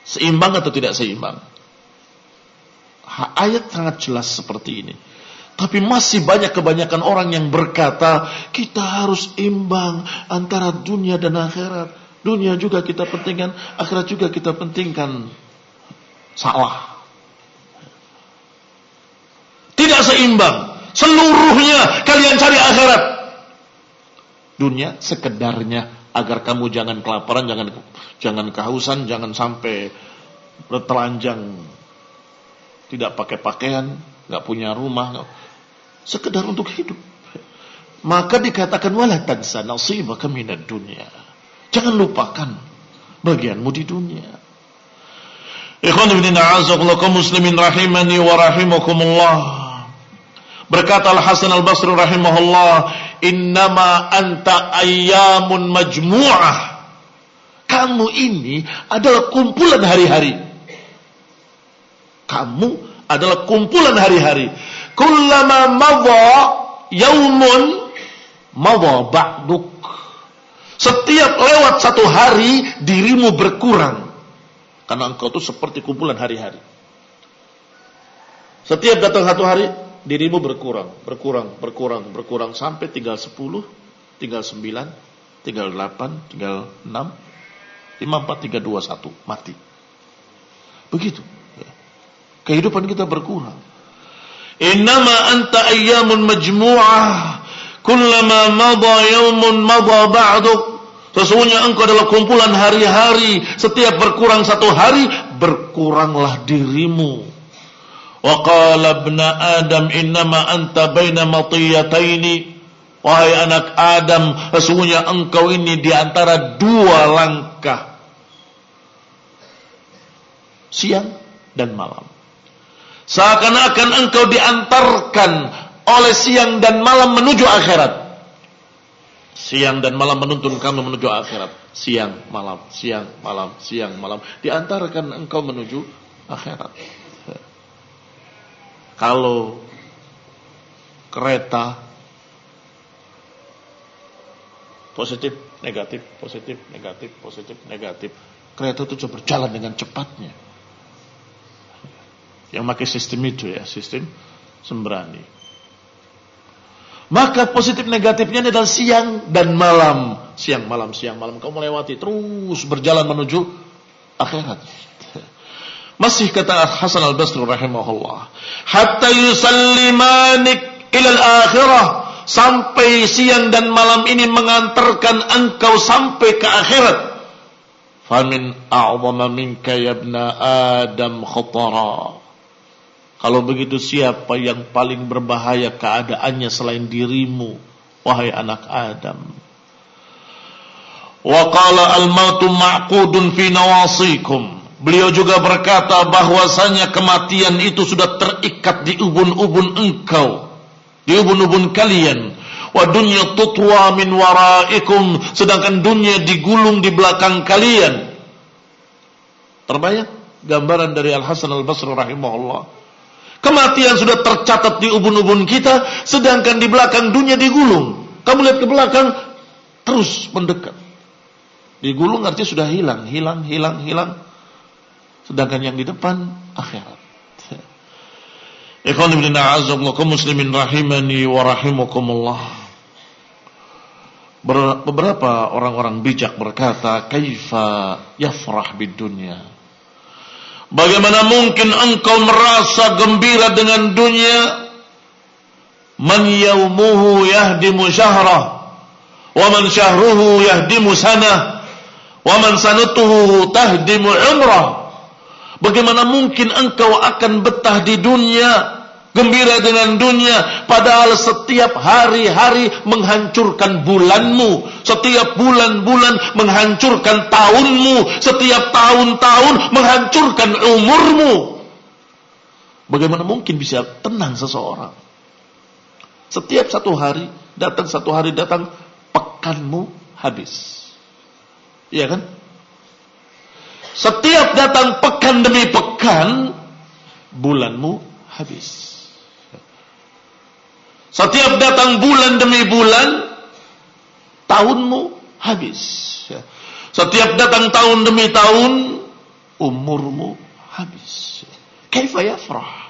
Seimbang atau tidak seimbang? Ayat sangat jelas seperti ini. Tapi masih banyak, kebanyakan orang yang berkata kita harus imbang antara dunia dan akhirat. Dunia juga kita pentingkan, akhirat juga kita pentingkan. Salah. Tidak seimbang. Seluruhnya kalian cari akhirat. Dunia sekedarnya agar kamu jangan kelaparan, jangan kehausan, jangan sampai bertelanjang, tidak pakai pakaian, nggak punya rumah, sekedar untuk hidup. Maka dikatakan wala tansa nasibaka minad dunya. Jangan lupakan bagianmu di dunia. Ikhwan fillah, a'azakumullah muslimin rahimani wa rahimakumullah. Berkata Al-Hasan Al-Basri rahimahullah, innama anta ayyamun majmu'ah. Kamu ini adalah kumpulan hari-hari. Kamu adalah kumpulan hari-hari. Kullama madha yaumun madha ba'duk. Setiap lewat satu hari dirimu berkurang, karena engkau itu seperti kumpulan hari-hari. Setiap datang satu hari dirimu berkurang sampai tinggal 10, tinggal 9, tinggal 8, tinggal 6, 5, 4, 3, 2, 1, mati. Begitu. Kehidupan kita berkurang. Innama anta ayyamun majmu'ah, kullama madha yawmun madha ba'duk. Sesungguhnya engkau adalah kumpulan hari-hari. Setiap berkurang satu hari, berkuranglah dirimu. Wa qala ibna Adam innama anta baina matiyataini. Wahai anak Adam, sesungguhnya engkau ini di antara dua langkah, siang dan malam. Seakan-akan engkau diantarkan oleh siang dan malam menuju akhirat. Siang dan malam menuntun kamu menuju akhirat. Siang, malam, siang, malam, siang, malam. Diantarkan engkau menuju akhirat. Kalau kereta positif, negatif, positif, negatif, positif, negatif. Kereta itu coba berjalan dengan cepatnya. Yang pakai sistem itu ya, sistem sembrani. Maka positif negatifnya adalah siang dan malam. Siang, malam, siang, malam. Kamu melewati terus berjalan menuju akhirat. Masih kata Hasan al-Basri rahimahullah. Hatta yusallimanik ilal akhirah. Sampai siang dan malam ini mengantarkan engkau sampai ke akhirat. Famin a'zama minka ya ibna Adam khatara. Kalau begitu siapa yang paling berbahaya keadaannya selain dirimu, wahai anak Adam? Wa qala al-mautu ma'qudun fi nawasikum. Beliau juga berkata bahwasanya kematian itu sudah terikat di ubun-ubun engkau, di ubun-ubun kalian. Wa dunya tutwa min waraikum, sedangkan dunia digulung di belakang kalian. Terbayang gambaran dari Al-Hasan al-Basri rahimahullah. Kematian sudah tercatat di ubun-ubun kita, sedangkan di belakang dunia digulung. Kamu lihat ke belakang, terus mendekat. Digulung artinya sudah hilang, hilang, hilang, hilang. Sedangkan yang di depan, akhirat. Ikhwan ibn a'azzallahu kaum muslimin rahimani wa rahimakumullah. Beberapa orang-orang bijak berkata, kaifa yafrah bid dunya. Bagaimana mungkin engkau merasa gembira dengan dunia? Man yaumuhu yahdimu syahrah, wa man syahruhu yahdimu sanah, wa man sanatuhu tahdimu umrah. Bagaimana mungkin engkau akan betah di dunia, gembira dengan dunia, padahal setiap hari-hari menghancurkan bulanmu, setiap bulan-bulan menghancurkan tahunmu, setiap tahun-tahun menghancurkan umurmu. Bagaimana mungkin bisa tenang seseorang? Setiap satu hari datang pekanmu habis. Iya kan? Setiap datang pekan demi pekan, bulanmu habis. Setiap datang bulan demi bulan, tahunmu habis. Setiap datang tahun demi tahun, umurmu habis. Kaifa yafrah?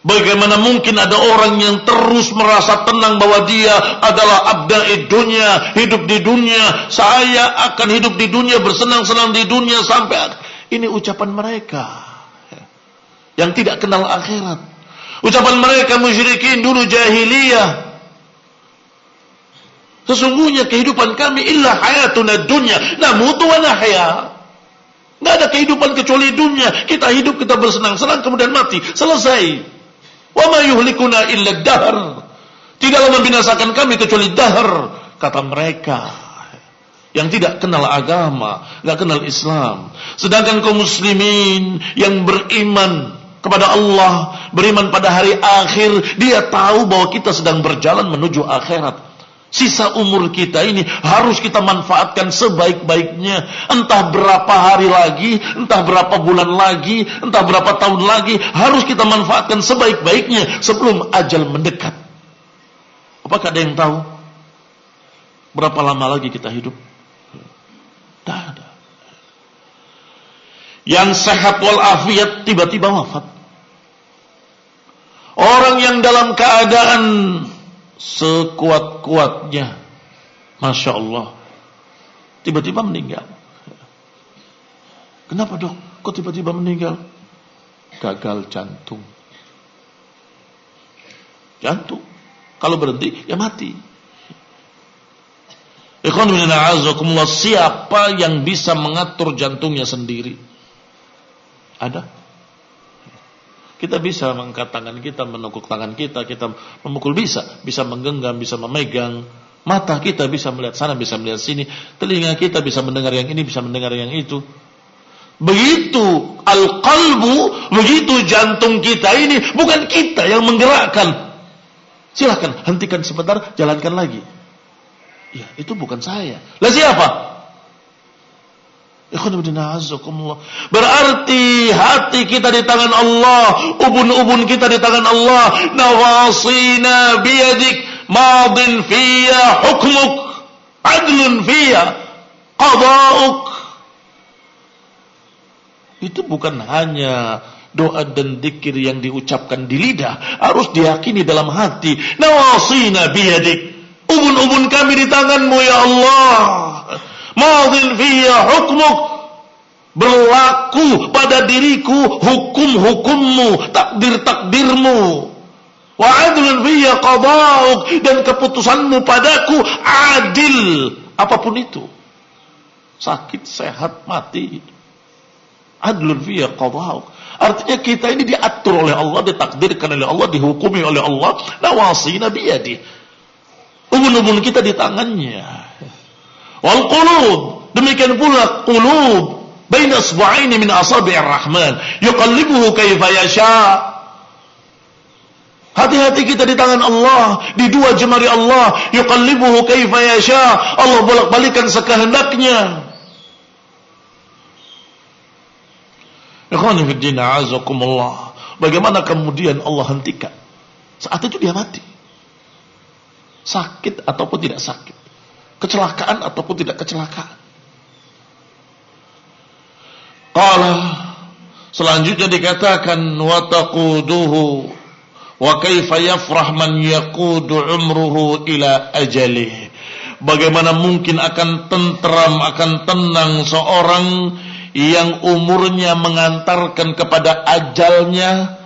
Bagaimana mungkin ada orang yang terus merasa tenang bahwa dia adalah abda'id dunya, hidup di dunia, saya akan hidup di dunia, bersenang-senang di dunia sampai. Ini ucapan mereka yang tidak kenal akhirat. Ucapan mereka musyrikin dulu jahiliyah. Sesungguhnya kehidupan kami illa hayatuna dunya, namutu wa nahya. Enggak ada kehidupan kecuali dunia. Kita hidup, kita bersenang-senang, kemudian mati. Selesai. Wa ma yuhlikuna illa dahr. Tidaklah membinasakan kami kecuali dahr, kata mereka yang tidak kenal agama, enggak kenal Islam. Sedangkan kaum muslimin yang beriman kepada Allah, beriman pada hari akhir, dia tahu bahwa kita sedang berjalan menuju akhirat. Sisa umur kita ini harus kita manfaatkan sebaik-baiknya. Entah berapa hari lagi, entah berapa bulan lagi, entah berapa tahun lagi, harus kita manfaatkan sebaik-baiknya sebelum ajal mendekat. Apakah ada yang tahu berapa lama lagi kita hidup? Tidak ada. Yang sehat walafiat tiba-tiba wafat. Orang yang dalam keadaan sekuat-kuatnya, Masya Allah, tiba-tiba meninggal. Kenapa dok? Kok tiba-tiba meninggal? Gagal jantung. Jantung. Kalau berhenti, ya mati. Ikhwan fillah a'azakumullah, siapa yang bisa mengatur jantungnya sendiri? Ada? Kita bisa mengangkat tangan kita, menekuk tangan kita memukul bisa menggenggam, bisa memegang. Mata kita bisa melihat sana, bisa melihat sini. Telinga kita bisa mendengar yang ini, bisa mendengar yang itu. Begitu al-qalbu, begitu jantung kita ini, bukan kita yang menggerakkan. Silakan hentikan sebentar, jalankan lagi. Ya, itu bukan saya. Lah siapa? Berarti hati kita di tangan Allah, ubun-ubun kita di tangan Allah. Nawasina biyadik, madin fiyya hukmuk, adlun fiyya qada'uk. Itu bukan hanya doa dan dzikir yang diucapkan di lidah, harus diyakini dalam hati. Nawasina biyadik, ubun-ubun kami di tanganmu ya Allah. Madin fiyya hukmuk, berlaku pada diriku hukum-hukummu, takdir-takdirmu. Wa adlun fiyya qada'uk, dan keputusanmu padaku adil, apapun itu. Sakit, sehat, mati. Adlun fiyya qada'uk. Artinya kita ini diatur oleh Allah, ditakdirkan oleh Allah, dihukumi oleh Allah. Nawasina biyadih, ubun-ubun kita di tangannya. Wal qulub, demikian pula qulub baina asbu'aini min asabi'ir rahman yuqallibuhu kaifa yasha. Hati-hati kita di tangan Allah, di dua jemari Allah. Yuqallibuhu kaifa yasha, Allah bolak-balikan sekehendaknya. Ikhwani fid din, a'azakumullah. Bagaimana kemudian Allah hentikan? Saat itu dia mati. Sakit ataupun tidak sakit, kecelakaan ataupun tidak kecelakaan. Qala, selanjutnya dikatakan wa taquduhu wa kaifa yafrah man yaqudu umruhu ila ajalih. Bagaimana mungkin akan tentram, akan tenang seorang yang umurnya mengantarkan kepada ajalnya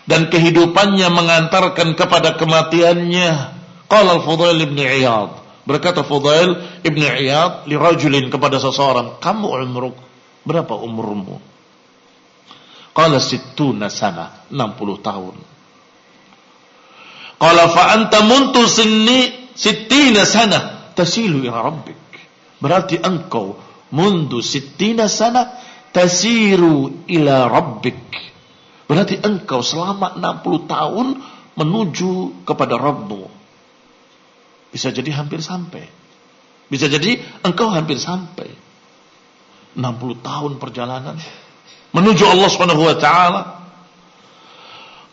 dan kehidupannya mengantarkan kepada kematiannya. Qala al-Fudail ibn Iyad, berkata Fudail ibn Iyad li rajulin, kepada seseorang, kamu umruk, berapa umurmu? Qala 60 sana, 60 tahun. Qala fa anta muntu sinni 60 sana tasilu ila rabbik. Berarti engkau mundu 60 sana tasiru ila rabbik. Berarti engkau selama 60 tahun menuju kepada Rabbmu. Bisa jadi hampir sampai. Bisa jadi engkau hampir sampai. 60 tahun perjalanan menuju Allah Subhanahu wa taala.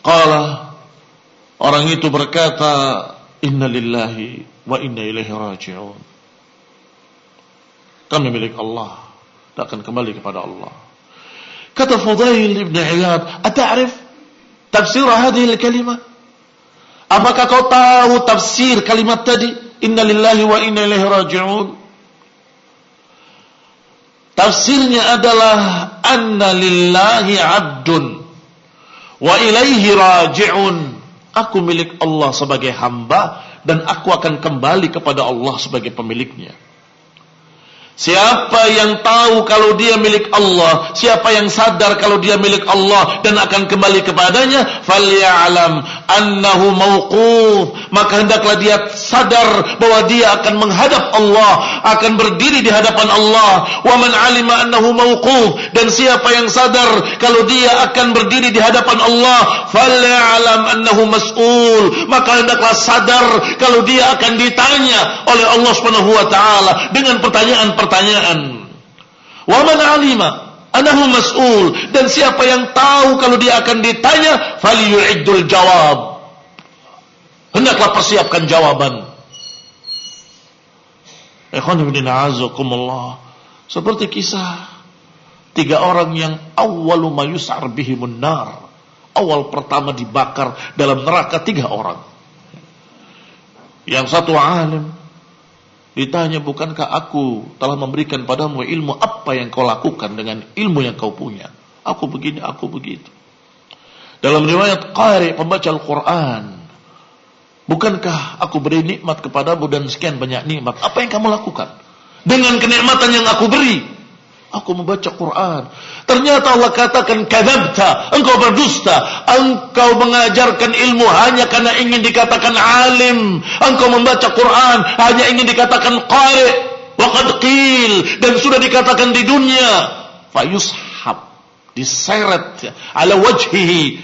Qala, orang itu berkata, inna lillahi wa inna ilaihi raji'un. Kami milik Allah dan akan kembali kepada Allah. Kata Fudail ibn Iyad, "Ata'rif tafsir hadhihi al-kalimah?" Apakah kau tahu tafsir kalimat tadi? Inna lillahi wa inna ilaihi raji'un. Tafsirnya adalah anna lillahi 'abdun wa ilaihi raji'un. Aku milik Allah sebagai hamba dan aku akan kembali kepada Allah sebagai pemiliknya. Siapa yang tahu kalau dia milik Allah, siapa yang sadar kalau dia milik Allah dan akan kembali kepadanya, falya'lam annahu mauquf, maka hendaklah dia sadar bahwa dia akan menghadap Allah, akan berdiri di hadapan Allah. Wa man 'alima annahu mauquf, dan siapa yang sadar kalau dia akan berdiri di hadapan Allah, falya'lam annahu mas'ul, maka hendaklah sadar kalau dia akan ditanya oleh Allah Subhanahu wa taala dengan pertanyaan. Wa man 'alima annahu mas'ul, dan siapa yang tahu kalau dia akan ditanya, falyu'iddul jawab, hendaklah persiapkan jawaban. Ikhwan fillah a'azakumullah. Seperti kisah 3 orang yang awwalu ma yus'ar bihimun nar, awal pertama dibakar dalam neraka 3 orang. Yang satu alim, ditanya, bukankah aku telah memberikan padamu ilmu, apa yang kau lakukan dengan ilmu yang kau punya? Aku begini, aku begitu. Dalam riwayat qari, pembaca Al-Quran. Bukankah aku beri nikmat kepadamu dan sekian banyak nikmat? Apa yang kamu lakukan dengan kenikmatan yang aku beri? Aku membaca Quran. Ternyata Allah katakan, kadzabta, engkau berdusta. Engkau mengajarkan ilmu hanya karena ingin dikatakan alim. Engkau membaca Quran hanya ingin dikatakan qari. Wa qad qil, dan sudah dikatakan di dunia. Fayushab, diseret ala wajhihi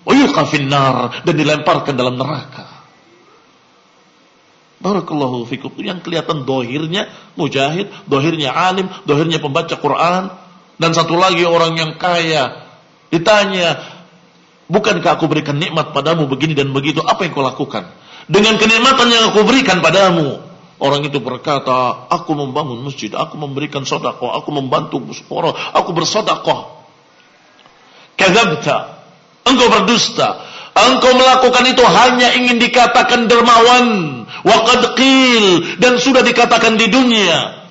wa yulqa finnar, dan dilemparkan dalam neraka. Barakallahu fikum. Yang kelihatan dohirnya mujahid, dohirnya alim, dohirnya pembaca Quran. Dan satu lagi orang yang kaya. Ditanya, bukankah aku berikan nikmat padamu begini dan begitu? Apa yang kau lakukan dengan kenikmatan yang aku berikan padamu? Orang itu berkata, aku membangun masjid, aku memberikan sedekah, aku membantu orang, aku bersedekah. Kadzabta, engkau berdusta. Engkau melakukan itu hanya ingin dikatakan dermawan. Wa qad qil, dan sudah dikatakan di dunia.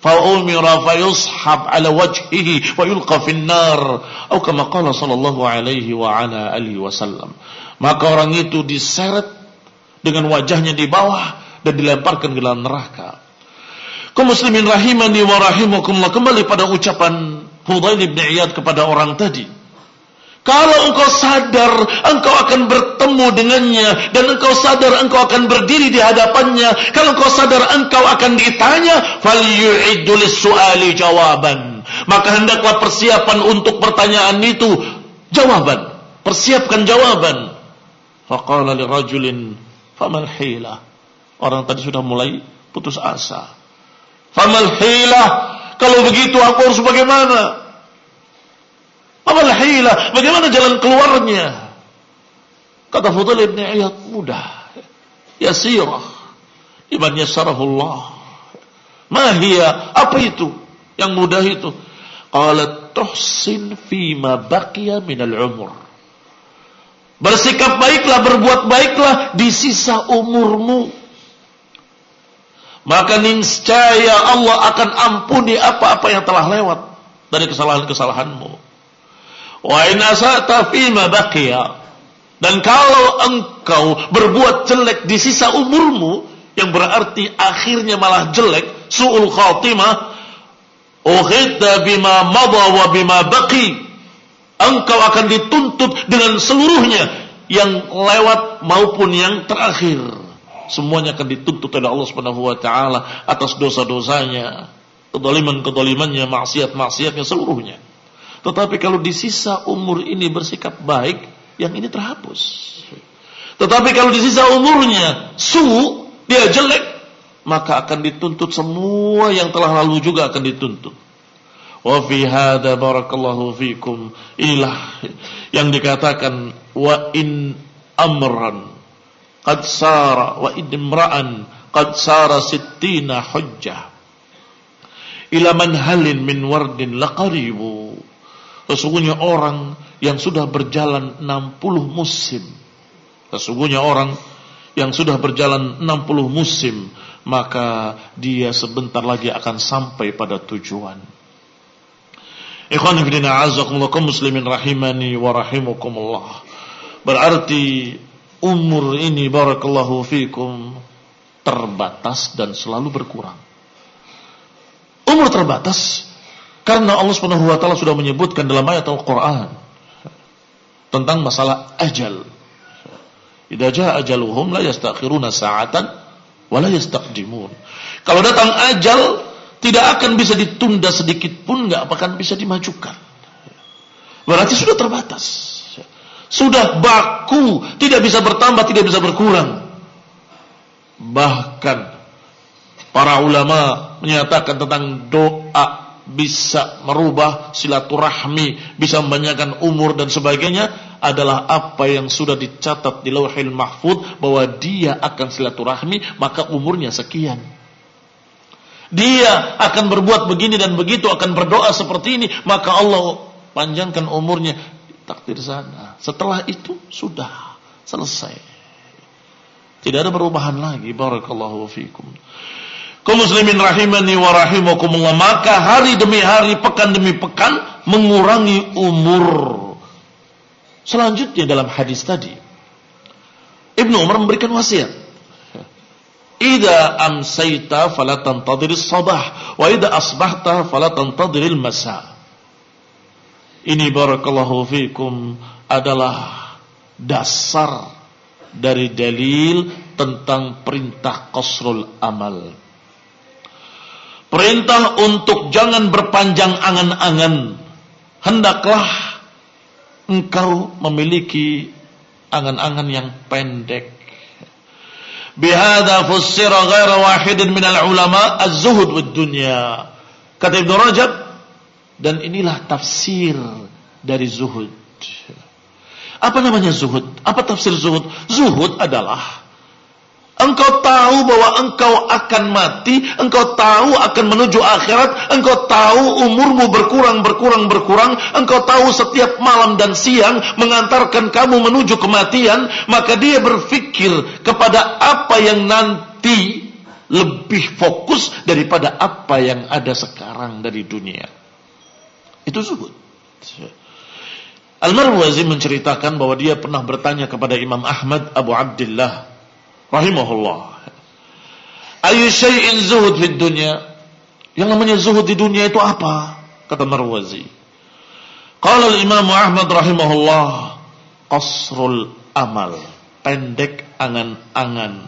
Fa umira fa yushab ala wajhihi wa yulqa finnar. Atau kama qala sallallahu alaihi wa ala alihi wasallam. Maka orang itu diseret dengan wajahnya di bawah dan dilemparkan ke dalam neraka. Kaum muslimin rahimani wa rahimakumullah, kembali pada ucapan Fudail bin Iyad kepada orang tadi. Kalau engkau sadar engkau akan bertemu dengannya, dan engkau sadar engkau akan berdiri di hadapannya, kalau engkau sadar engkau akan ditanya, falyu'iddu lis-su'ali jawaban, maka hendaklah persiapan untuk pertanyaan itu jawaban, persiapkan jawaban. Faqala lirajulin famal hilah, orang tadi sudah mulai putus asa. Famal hilah, kalau begitu aku harus bagaimana? Hilah, bagaimana jalan keluarnya? Kata Fudail bin Iyad, mudah, yasirah, liman yassarahullah. Ma hiya, apa itu yang mudah itu? Qalat tuhsin fima baqiya minal umur. Bersikap baiklah, berbuat baiklah di sisa umurmu, maka niscaya Allah akan ampuni apa-apa yang telah lewat dari kesalahan-kesalahanmu. Wa in asa'ta fima baqiya, dan kalau engkau berbuat jelek di sisa umurmu, yang berarti akhirnya malah jelek, su'ul khatimah, ukhidta bima madha wa bima baqi, engkau akan dituntut dengan seluruhnya, yang lewat maupun yang terakhir. Semuanya akan dituntut oleh Allah Subhanahu wa taala atas dosa-dosanya, kedoliman-kedolimannya, maksiat-maksiatnya seluruhnya. Tetapi kalau di sisa umur ini bersikap baik, yang ini terhapus. Tetapi kalau di sisa umurnya dia jelek, maka akan dituntut semua yang telah lalu juga akan dituntut. Wa fi hadza barakallahu fikum, inilah yang dikatakan wa in amran qad sara wa in imra'an qad sara 60 hujjah ila manhalin min wardin laqaribu. Sesungguhnya orang yang sudah berjalan 60 musim, sesungguhnya orang yang sudah berjalan 60 musim, maka dia sebentar lagi akan sampai pada tujuan. Ikhwan fillah a'azzakumullah, kaum muslimin rahimani wa rahimakumullah. Berarti umur ini barakallahu fikum terbatas dan selalu berkurang. Umur terbatas karena Allah Subhanahu wa taala sudah menyebutkan dalam ayat Al-Qur'an tentang masalah ajal. Idza jaa ajaluhum la yastakhiruna sa'atan wa la yastaqdimun. Kalau datang ajal, tidak akan bisa ditunda sedikit pun, enggak akan bisa dimajukan. Berarti sudah terbatas. Sudah baku, tidak bisa bertambah, tidak bisa berkurang. Bahkan para ulama menyatakan tentang doa bisa merubah silaturahmi, bisa membanyakan umur dan sebagainya, adalah apa yang sudah dicatat di Lauhil Mahfuz bahwa dia akan silaturahmi, maka umurnya sekian. Dia akan berbuat begini dan begitu, akan berdoa seperti ini, maka Allah panjangkan umurnya. Takdir sana. Setelah itu sudah selesai. Tidak ada perubahan lagi. Barakallahu fikum. Kaum muslimin rahimani wa rahimakumullah, maka hari demi hari, pekan demi pekan mengurangi umur. Selanjutnya dalam hadis tadi, Ibnu Umar memberikan wasiat. Idza amsayta fala tantadhiris sabah wa idza asbahta fala tantadhiril masa. Ini barakallahu fikum adalah dasar dari dalil tentang perintah qasrul amal. Perintah untuk jangan berpanjang angan-angan. Hendaklah engkau memiliki angan-angan yang pendek. Bihadza fussira ghairu wahidin minal ulama az-zuhud wad dunya. Kata Ibnu Rajab, dan inilah tafsir dari zuhud. Apa namanya zuhud? Apa tafsir zuhud? Zuhud adalah engkau tahu bahwa engkau akan mati, engkau tahu akan menuju akhirat, engkau tahu umurmu berkurang, engkau tahu setiap malam dan siang mengantarkan kamu menuju kematian, maka dia berpikir kepada apa yang nanti lebih fokus daripada apa yang ada sekarang dari dunia. Itu zuhud. Al-Marwazi menceritakan bahwa dia pernah bertanya kepada Imam Ahmad Abu Abdillah rahimahullah, ayu syai'in zuhud fid dunya? Yang namanya zuhud di dunia itu apa? Kata Marwazi. Qala al-Imam Ahmad rahimahullah, qasrul amal, pendek angan-angan.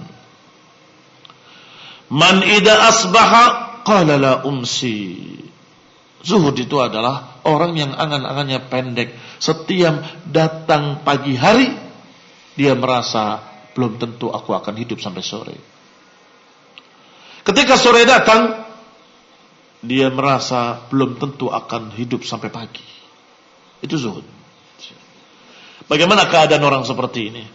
Man idza asbaha qala la umsi. Zuhud itu adalah orang yang angan-angannya pendek. Setiap datang pagi hari, dia merasa belum tentu aku akan hidup sampai sore. Ketika sore datang, dia merasa belum tentu akan hidup sampai pagi. Itu zuhud. Bagaimana keadaan orang seperti ini?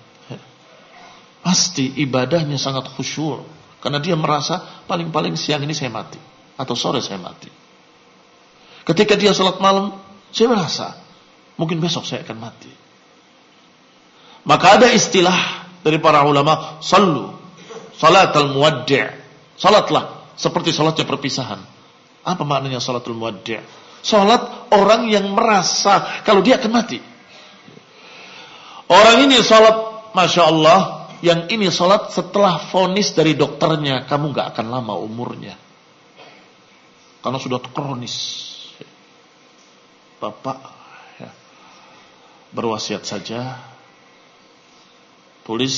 Pasti ibadahnya sangat khusyuk, karena dia merasa paling-paling siang ini saya mati, atau sore saya mati. Ketika dia salat malam, saya merasa mungkin besok saya akan mati. Maka ada istilah dari para ulama, sallu salatal muwaddi'. Salatlah seperti salatnya perpisahan. Apa maknanya salatul muwaddi'? Salat orang yang merasa kalau dia akan mati. Orang ini salat, Masya Allah, yang ini salat setelah vonis dari dokternya, kamu gak akan lama umurnya, karena sudah kronis. Bapak ya, berwasiat saja, tulis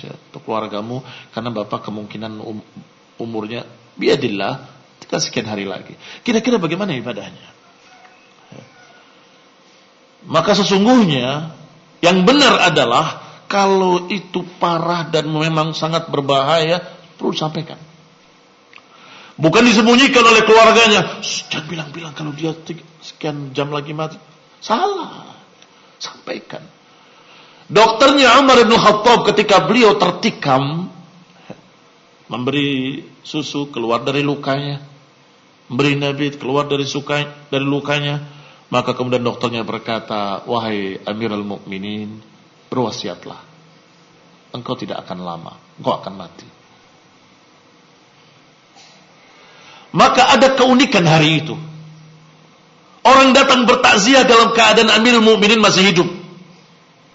ya, untuk keluargamu, karena bapak kemungkinan umurnya biadillah tinggal sekian hari lagi. Kira-kira bagaimana ibadahnya? Ya. Maka sesungguhnya yang benar adalah kalau itu parah dan memang sangat berbahaya, perlu disampaikan. Bukan disembunyikan oleh keluarganya. Jangan bilang-bilang kalau dia sekian jam lagi mati. Salah. Sampaikan. Dokternya Umar bin Khattab ketika beliau tertikam, memberi susu keluar dari lukanya, memberi nabit keluar dari lukanya, maka kemudian dokternya berkata, wahai Amirul Mukminin, berwasiatlah, engkau tidak akan lama, engkau akan mati. Maka ada keunikan hari itu. Orang datang bertakziah dalam keadaan Amirul Mukminin masih hidup.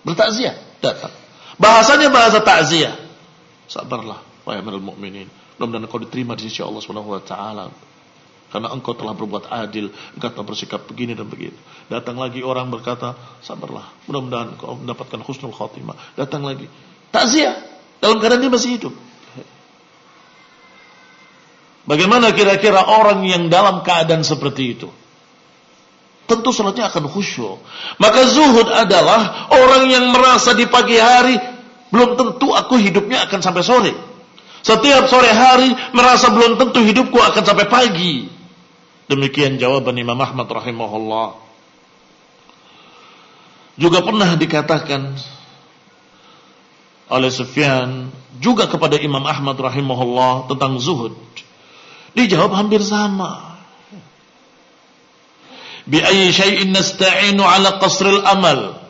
Bertakziah, datang. Bahasanya bahasa takziah. Sabarlah, wahai Amirul Mukminin. Mudah-mudahan engkau diterima di sisi Allah Subhanahu wa taala. Karena engkau telah berbuat adil, engkau telah bersikap begini dan begitu. Datang lagi orang berkata, sabarlah, mudah-mudahan engkau mendapatkan husnul khotimah. Datang lagi. Takziah dalam keadaan dia masih hidup. Bagaimana kira-kira orang yang dalam keadaan seperti itu? Tentu salatnya akan khusyuk. Maka zuhud adalah orang yang merasa di pagi hari belum tentu aku hidupnya akan sampai sore. Setiap sore hari merasa belum tentu hidupku akan sampai pagi. Demikian jawaban Imam Ahmad rahimahullah. Juga pernah dikatakan oleh Sufyan juga kepada Imam Ahmad rahimahullah tentang zuhud. Dijawab hampir sama. Bi ayyi syai'in nasta'inu 'ala qasril amal.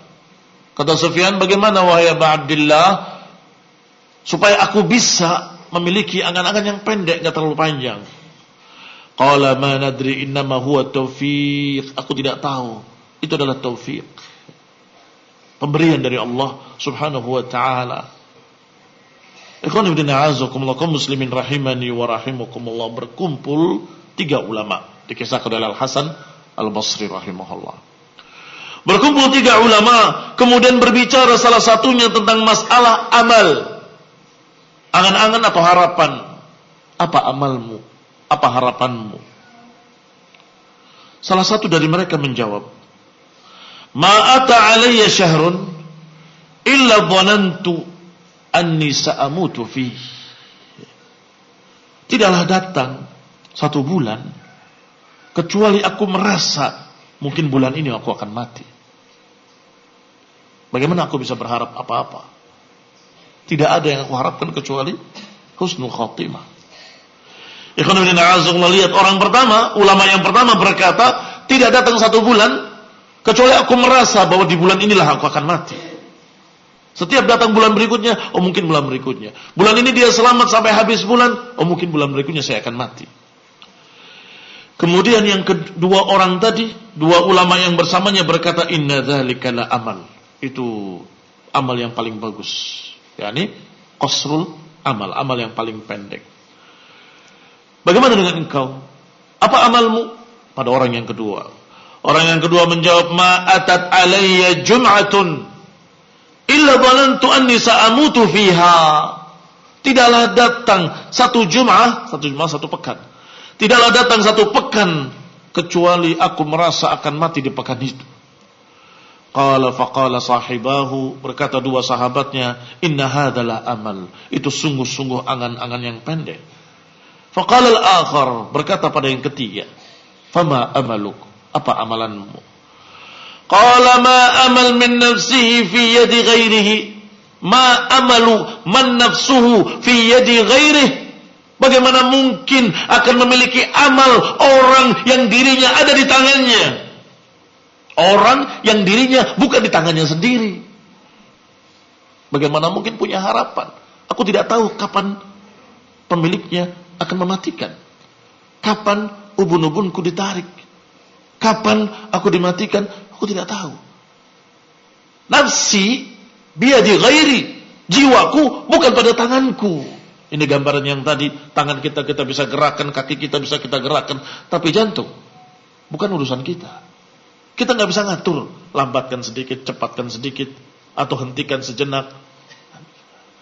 Kata Sufyan, bagaimana wahai Abu Abdillah supaya aku bisa memiliki angan-angan yang pendek, enggak terlalu panjang? Qala ma nadri innama huwa taufiq. Aku tidak tahu. Itu adalah taufik. Pemberian dari Allah Subhanahu wa taala. Ikhwan fillah azakumullah kaum muslimin rahimani wa rahimakumullah, berkumpul 3 ulama dikisahkan oleh Al-Hasan Al-Basri rahimahullah. Berkumpul 3 ulama kemudian berbicara salah satunya tentang masalah amal. Angan-angan atau harapan. Apa amalmu? Apa harapanmu? Salah satu dari mereka menjawab, "Ma ata alayya syahrun illa dhanantu anni sa'amutu fi." Tidaklah datang 1 bulan kecuali aku merasa mungkin bulan ini aku akan mati. Bagaimana aku bisa berharap apa-apa? Tidak ada yang aku harapkan kecuali husnul khatimah. Ikhwan fillah azza lihat orang pertama, ulama yang pertama berkata, tidak datang 1 bulan kecuali aku merasa bahwa di bulan inilah aku akan mati. Setiap datang bulan berikutnya, oh mungkin bulan berikutnya. Bulan ini dia selamat sampai habis bulan, oh mungkin bulan berikutnya saya akan mati. Kemudian yang kedua orang tadi, 2 ulama yang bersamanya berkata, inna dzalika la amal. Itu amal yang paling bagus. yakni qasrul amal, amal yang paling pendek. Bagaimana dengan engkau? Apa amalmu? Pada orang yang kedua. Orang yang kedua menjawab, ma atat alayya jum'atun illa dhanantu anni sa'amutu fiha. Tidaklah datang satu Jum'ah, satu pekan. Tidaklah datang satu pekan kecuali aku merasa akan mati di pekan itu. Qala faqala sahibahu, berkata 2 sahabatnya, inna hadalah amal. Itu sungguh-sungguh angan-angan yang pendek. Faqala al-akhar, berkata pada yang ketiga, fama amaluk, apa amalanmu? Qala ma amal min nafsihi fi yadi ghairihi, ma amalu man nafsuhu fi yadi ghairihi. Bagaimana mungkin akan memiliki amal orang yang dirinya ada di tangannya? Orang yang dirinya bukan di tangannya sendiri. Bagaimana mungkin punya harapan? Aku tidak tahu kapan pemiliknya akan mematikan. Kapan ubun-ubunku ditarik? Kapan aku dimatikan? Aku tidak tahu. Nafsi biyadi ghairi, jiwaku bukan pada tanganku. Ini gambaran yang tadi, tangan kita bisa gerakkan, kaki kita bisa kita gerakkan, tapi jantung bukan urusan kita. Kita nggak bisa ngatur, lambatkan sedikit, cepatkan sedikit, atau hentikan sejenak.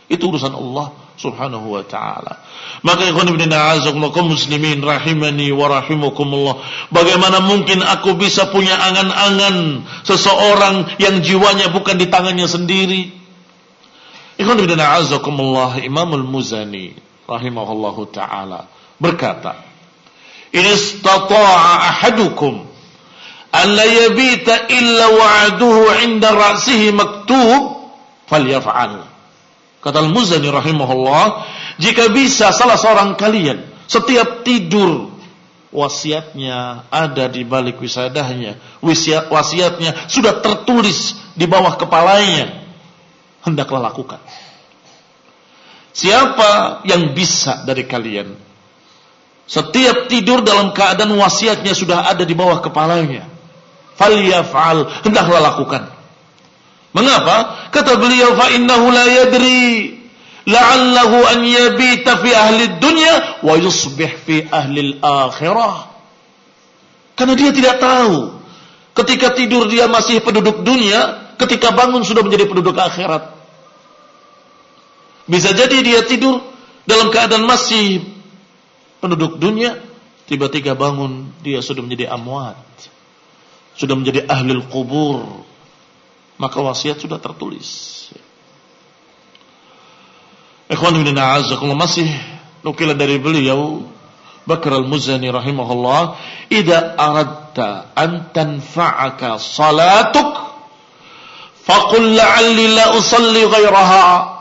Itu urusan Allah Subhanahu wa ta'ala. Maka ikhwan ibn a'azakumullah kaum muslimin rahimani wa rahimakumullah, bagaimana mungkin aku bisa punya angan-angan seseorang yang jiwanya bukan di tangannya sendiri? Ikhwan ibn a'azakumullah, Imam al-Muzani rahimahullahu ta'ala berkata, in istata'a ahadukum an la yabita illa wa'aduhu 'inda ra'sihi maktub falyaf'al. Kata Al-Muzani rahimahullah, jika bisa salah seorang kalian setiap tidur wasiatnya ada di balik wisadahnya, wasiatnya sudah tertulis di bawah kepalanya, hendaklah lakukan. Siapa yang bisa dari kalian setiap tidur dalam keadaan wasiatnya sudah ada di bawah kepalanya, falyaf'al, hendaklah lakukan. Mengapa? Kata beliau, fa innahu la yadri la'allahu an yabita fi ahli dunya wa yusbih fi ahli al-akhirah. Karena dia tidak tahu ketika tidur dia masih penduduk dunia, ketika bangun sudah menjadi penduduk akhirat. Bisa jadi dia tidur dalam keadaan masih penduduk dunia, tiba-tiba bangun dia sudah menjadi amwat, sudah menjadi ahli kubur. Maka wasiat sudah tertulis. Ikhwan ibn a'azakumullah, masih nukilan dari beliau Bakr al-Muzani rahimahullah, idza aradta an tanfa'aka salatuk faqul la'alli la usalli ghairaha.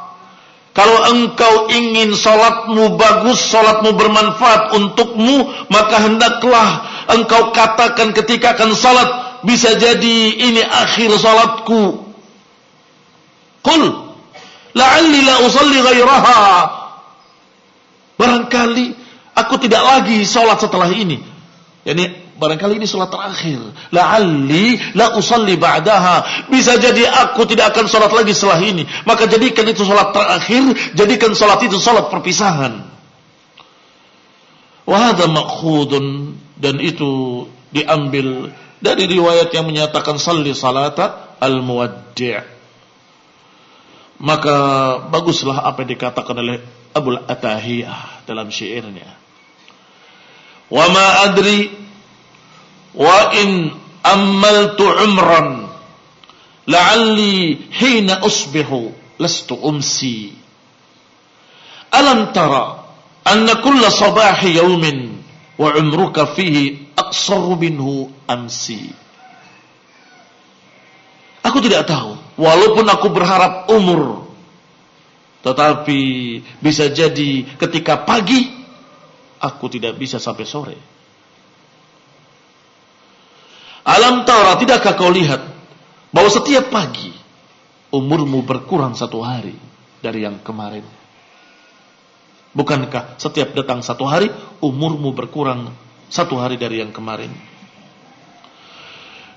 Kalau engkau ingin salatmu bagus, salatmu bermanfaat untukmu, maka hendaklah engkau katakan ketika akan salat, bisa jadi ini akhir salatku. Qul la'alli la usalli ghairaha. Barangkali aku tidak lagi salat setelah ini. Yani barangkali ini salat terakhir. La'alli la usalli ba'daha. Bisa jadi aku tidak akan salat lagi setelah ini. Maka jadikan itu salat terakhir, jadikan salat itu salat perpisahan. Wa hadza ma'khudun, dan itu diambil dari riwayat yang menyatakan salli salata al-muwaddi'. Maka baguslah apa yang dikatakan oleh Abul Atahiyah dalam syairnya. Wa ma adri wa in ammaltu umran la'alli hina usbihu lastu umsi. Alam tara anna kulla sabahi yawmin wa umruka fihi aqsarru minhu amsi. Aku tidak tahu, walaupun aku berharap umur, tetapi bisa jadi ketika pagi aku tidak bisa sampai sore. Alam tara, tidakkah kau lihat bahwa setiap pagi umurmu berkurang 1 hari dari yang kemarin? Bukankah setiap datang 1 hari umurmu berkurang 1 hari dari yang kemarin?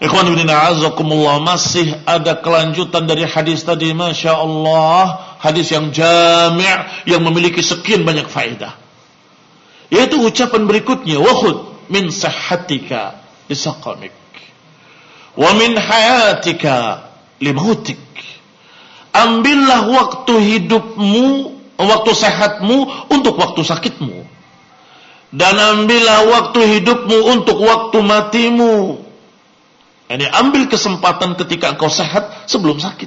Ikhwan ibn a'azakumullah, masih ada kelanjutan dari hadis tadi. Masya Allah, hadis yang jami' yang memiliki sekian banyak faedah, yaitu ucapan berikutnya, wa khudh min sihhatika li saqamik wa min hayatika li mautik. Ambillah waktu hidupmu, waktu sehatmu untuk waktu sakitmu, dan ambillah waktu hidupmu untuk waktu matimu. Ini ambil kesempatan ketika engkau sehat sebelum sakit.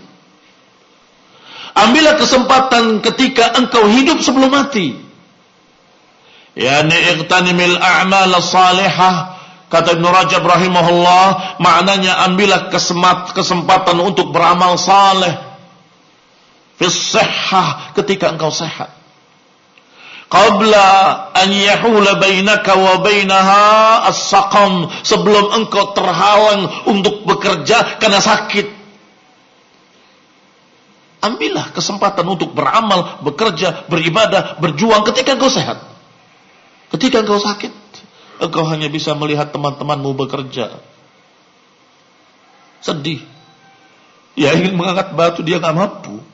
Ambillah kesempatan ketika engkau hidup sebelum mati. Yani ightanimil a'mal salihah, kata Ibnu Rajab rahimahullah, maknanya ambillah kesempatan untuk beramal saleh fi sihhah, ketika engkau sehat. Qabla an yahula bainaka wa bainaha as-saqam, sebelum engkau terhalang untuk bekerja karena sakit. Ambillah kesempatan untuk beramal, bekerja, beribadah, berjuang ketika engkau sehat. Ketika engkau sakit, engkau hanya bisa melihat teman-temanmu bekerja. Sedih. Dia ingin mengangkat batu, dia enggak mampu.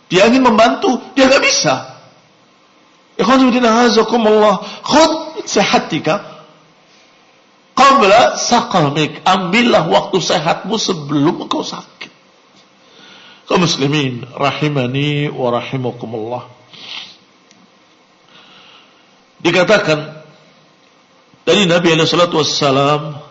Dia ingin membantu, dia enggak bisa. Ikhwan fillah azakumullah, khudh sihatika qabla saqamik. Ambillah waktu sehatmu sebelum engkau sakit. Kaum muslimin rahimani wa rahimakumullah. Dikatakan dari Nabi alaihi salatu wassalam,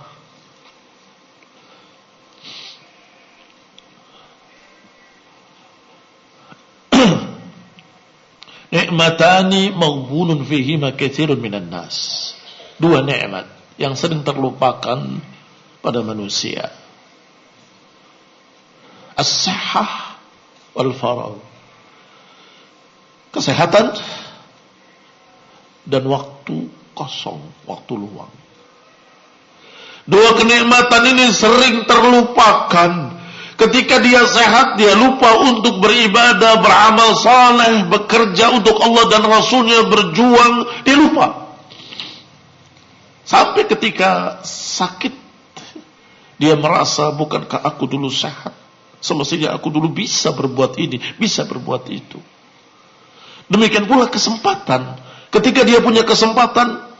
ni'matani maghbunun fihima katsirun minan nas. 2 nikmat yang sering terlupakan pada manusia. As-sihhah wal faragh. Kesehatan dan waktu kosong, waktu luang. 2 kenikmatan ini sering terlupakan. Ketika dia sehat, dia lupa untuk beribadah, beramal saleh, bekerja untuk Allah dan Rasulnya, berjuang, dia lupa. Sampai ketika sakit, dia merasa, bukankah aku dulu sehat? Semestinya aku dulu bisa berbuat ini, bisa berbuat itu. Demikian pula kesempatan. Ketika dia punya kesempatan,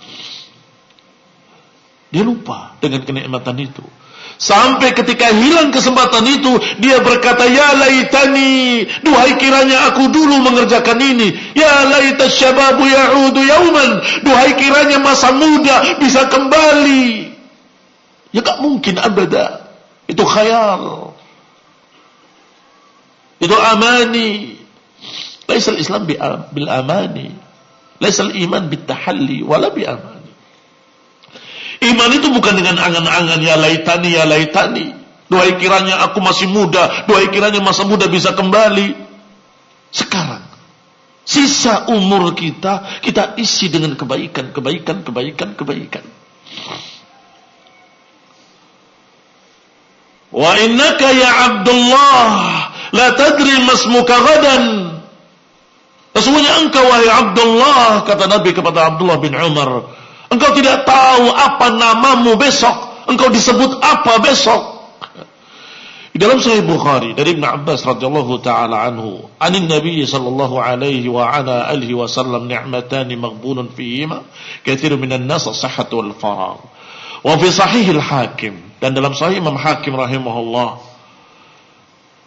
dia lupa dengan kenikmatan itu. Sampai ketika hilang kesempatan itu, dia berkata, ya laitani, duhai kiranya aku dulu mengerjakan ini. Ya laita syababu ya'udu yauman, duhai kiranya masa muda bisa kembali. Ya gak mungkin abada. Itu khayal, itu amani. Laisal Islam bil amani, laisal iman bit tahalli wala bi amani. Iman itu bukan dengan angan-angan, ya laitani, ya laitani. Duhai kiranya aku masih muda, duhai kiranya masa muda bisa kembali. Sekarang, sisa umur kita isi dengan kebaikan. Wa innaka ya Abdullah la tadri masmuka gadan. Sesungguhnya engkau wahai Abdullah, kata Nabi kepada Abdullah bin Umar, Engkau tidak tahu apa namamu besok. Engkau disebut apa besok. Di dalam Sahih Bukhari dari Ibn Abbas radhiyallahu taala anhu, anin Nabi sallallahu alaihi wa ala alihi wasallam ni'matani maghbunun fihima katsirun minan nas as-sihhat wal faragh. Wa fi sahih al-Hakim, dan dalam Sahih Imam Hakim rahimahullah,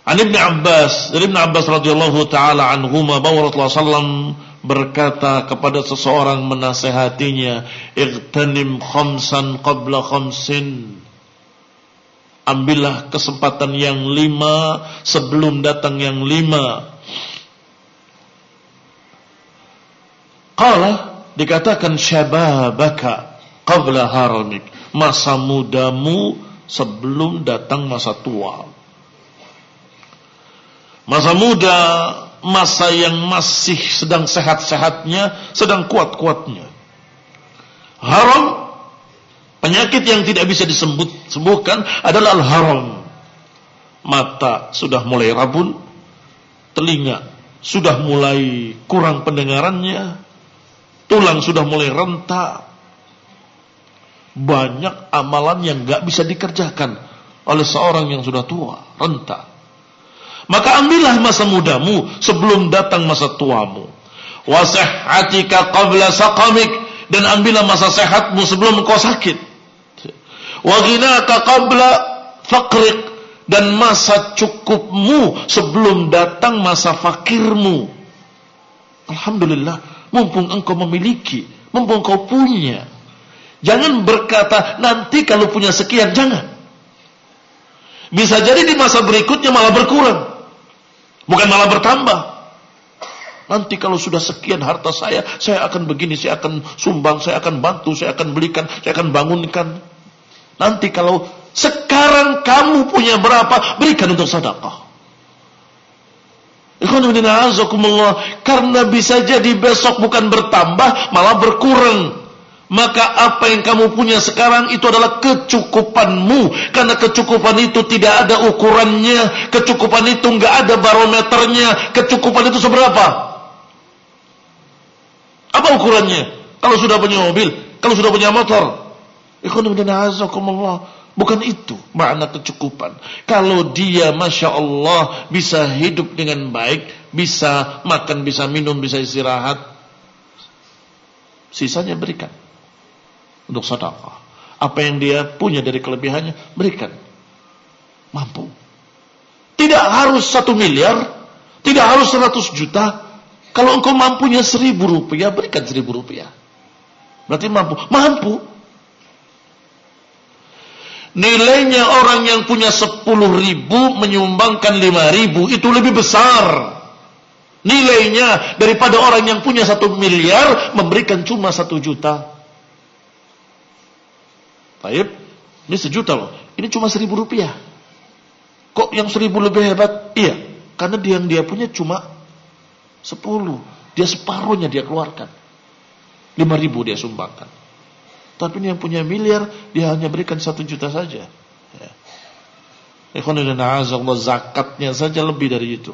an Ibn Abbas, dari Ibn Abbas radhiyallahu taala anhuma, bahwa Rasulullah sallam berkata kepada seseorang menasihatinya, "Ightanim khamsan qabla khamsin." Ambillah kesempatan yang 5 sebelum datang yang 5. Qala, dikatakan syababaka qabla haramik, masa mudamu sebelum datang masa tua. Masa muda, masa yang masih sedang sehat-sehatnya, sedang kuat-kuatnya. Haram, penyakit yang tidak bisa disembuhkan adalah al-haram. Mata sudah mulai rabun, telinga sudah mulai kurang pendengarannya, tulang sudah mulai rentak. Banyak amalan yang gak bisa dikerjakan oleh seorang yang sudah tua, renta. Maka ambillah masa mudamu sebelum datang masa tuamu. Wa sihhatika qabla saqamik, dan ambillah masa sehatmu sebelum engkau sakit. Wa ghinaka qabla faqrik, dan masa cukupmu sebelum datang masa fakirmu. Alhamdulillah, mumpung engkau memiliki, mumpung engkau punya. Jangan berkata nanti kalau punya sekian, jangan. Bisa jadi di masa berikutnya malah berkurang, bukan malah bertambah. Nanti kalau sudah sekian harta saya akan begini, saya akan sumbang, saya akan bantu, saya akan belikan, saya akan bangunkan. Nanti kalau sekarang kamu punya berapa, berikan untuk sedekah. Karena bisa jadi besok bukan bertambah, malah berkurang. Maka apa yang kamu punya sekarang itu adalah kecukupanmu. Karena kecukupan itu tidak ada ukurannya. Kecukupan itu enggak ada barometernya. Kecukupan itu seberapa? Apa ukurannya? Kalau sudah punya mobil, kalau sudah punya motor, bukan itu makna kecukupan. Kalau dia Masya Allah bisa hidup dengan baik, bisa makan, bisa minum, bisa istirahat, sisanya berikan untuk sedekah. Apa yang dia punya dari kelebihannya, berikan. Mampu. Tidak harus 1 miliar, tidak harus 100 juta. Kalau engkau mampunya 1.000 rupiah, berikan 1.000 rupiah. Berarti mampu. Nilainya orang yang punya 10.000 menyumbangkan 5.000 itu lebih besar nilainya daripada orang yang punya 1 miliar memberikan cuma 1 juta. Baik, ini 1 juta loh, ini cuma 1.000 rupiah. Kok yang 1.000 lebih hebat? Iya, karena dia punya cuma 10, dia separuhnya dia keluarkan, 5.000 dia sumbangkan. Tapi ini yang punya miliar, dia hanya berikan 1 juta saja. Zakatnya saja lebih dari itu.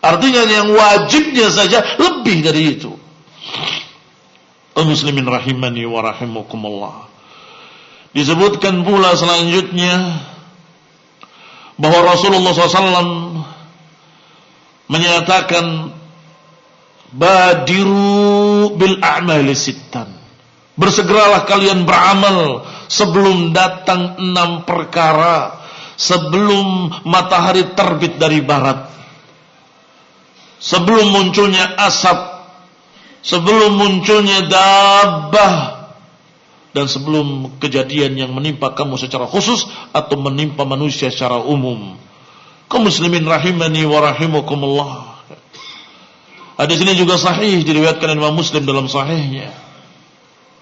Artinya yang wajibnya saja lebih dari itu. Muslimin rahimani wa rahimakumullah. Disebutkan pula selanjutnya bahwa Rasulullah SAW menyatakan, badiru bil a'mali sittan. Bersegeralah kalian beramal sebelum datang 6 perkara, sebelum matahari terbit dari barat, sebelum munculnya asap, sebelum munculnya dabbah, dan sebelum kejadian yang menimpa kamu secara khusus atau menimpa manusia secara umum. Kaum muslimin rahimani wa rahimakumullah. Hadis ini juga sahih, diriwayatkan Imam Muslim dalam sahihnya.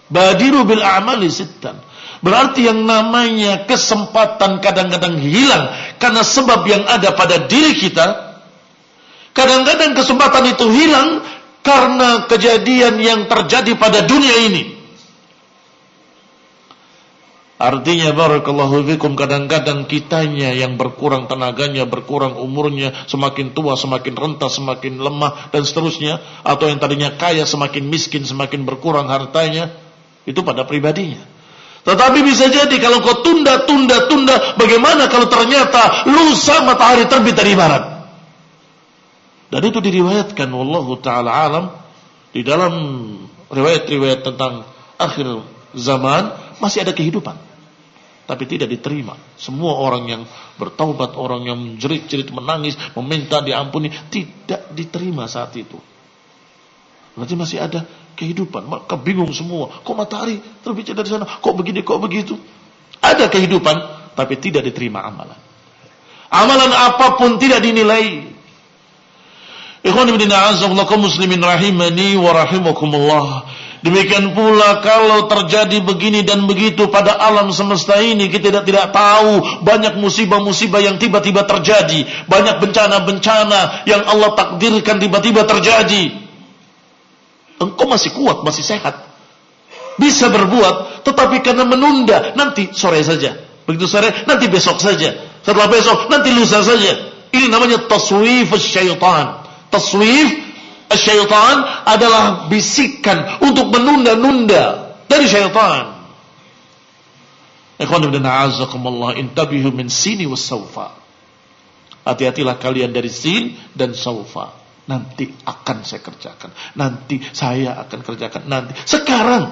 Badiru bil a'mali sittan. Berarti yang namanya kesempatan kadang-kadang hilang karena sebab yang ada pada diri kita. Kadang-kadang kesempatan itu hilang karena kejadian yang terjadi pada dunia ini. Artinya barakallahu fikum, kadang-kadang kitanya yang berkurang tenaganya, berkurang umurnya, semakin tua, semakin renta, semakin lemah dan seterusnya. Atau yang tadinya kaya semakin miskin, semakin berkurang hartanya. Itu pada pribadinya. Tetapi bisa jadi kalau kau tunda, bagaimana kalau ternyata lusa matahari terbit dari barat? Dan itu diriwayatkan wallahu taala alam di dalam riwayat-riwayat tentang akhir zaman masih ada kehidupan. Tapi tidak diterima. Semua orang yang bertaubat, orang yang menjerit-jerit, menangis, meminta diampuni, tidak diterima saat itu. Berarti masih ada kehidupan. Maka bingung semua. Kok matahari terbit dari sana? Kok begini, kok begitu? Ada kehidupan, tapi tidak diterima amalan. Amalan apapun tidak dinilai. Ikhwan ibn a'azzallahu kaum muslimin rahimani wa rahimakumullah. Demikian pula kalau terjadi begini dan begitu pada alam semesta ini, kita tidak tahu banyak musibah-musibah yang tiba-tiba terjadi, banyak bencana-bencana yang Allah takdirkan tiba-tiba terjadi. Engkau masih kuat, masih sehat, bisa berbuat, tetapi karena menunda, nanti sore saja, begitu sore, nanti besok saja, setelah besok, nanti lusa saja. Ini namanya taswif syaitan. Taswif syaitan adalah bisikan untuk menunda-nunda dari syaitan. Ikhwan ibn a'azakumullah, intabihu min sini was saufa. Hati-hatilah kalian dari sin dan saufa. Nanti akan saya kerjakan. Nanti saya akan kerjakan. Nanti. Sekarang.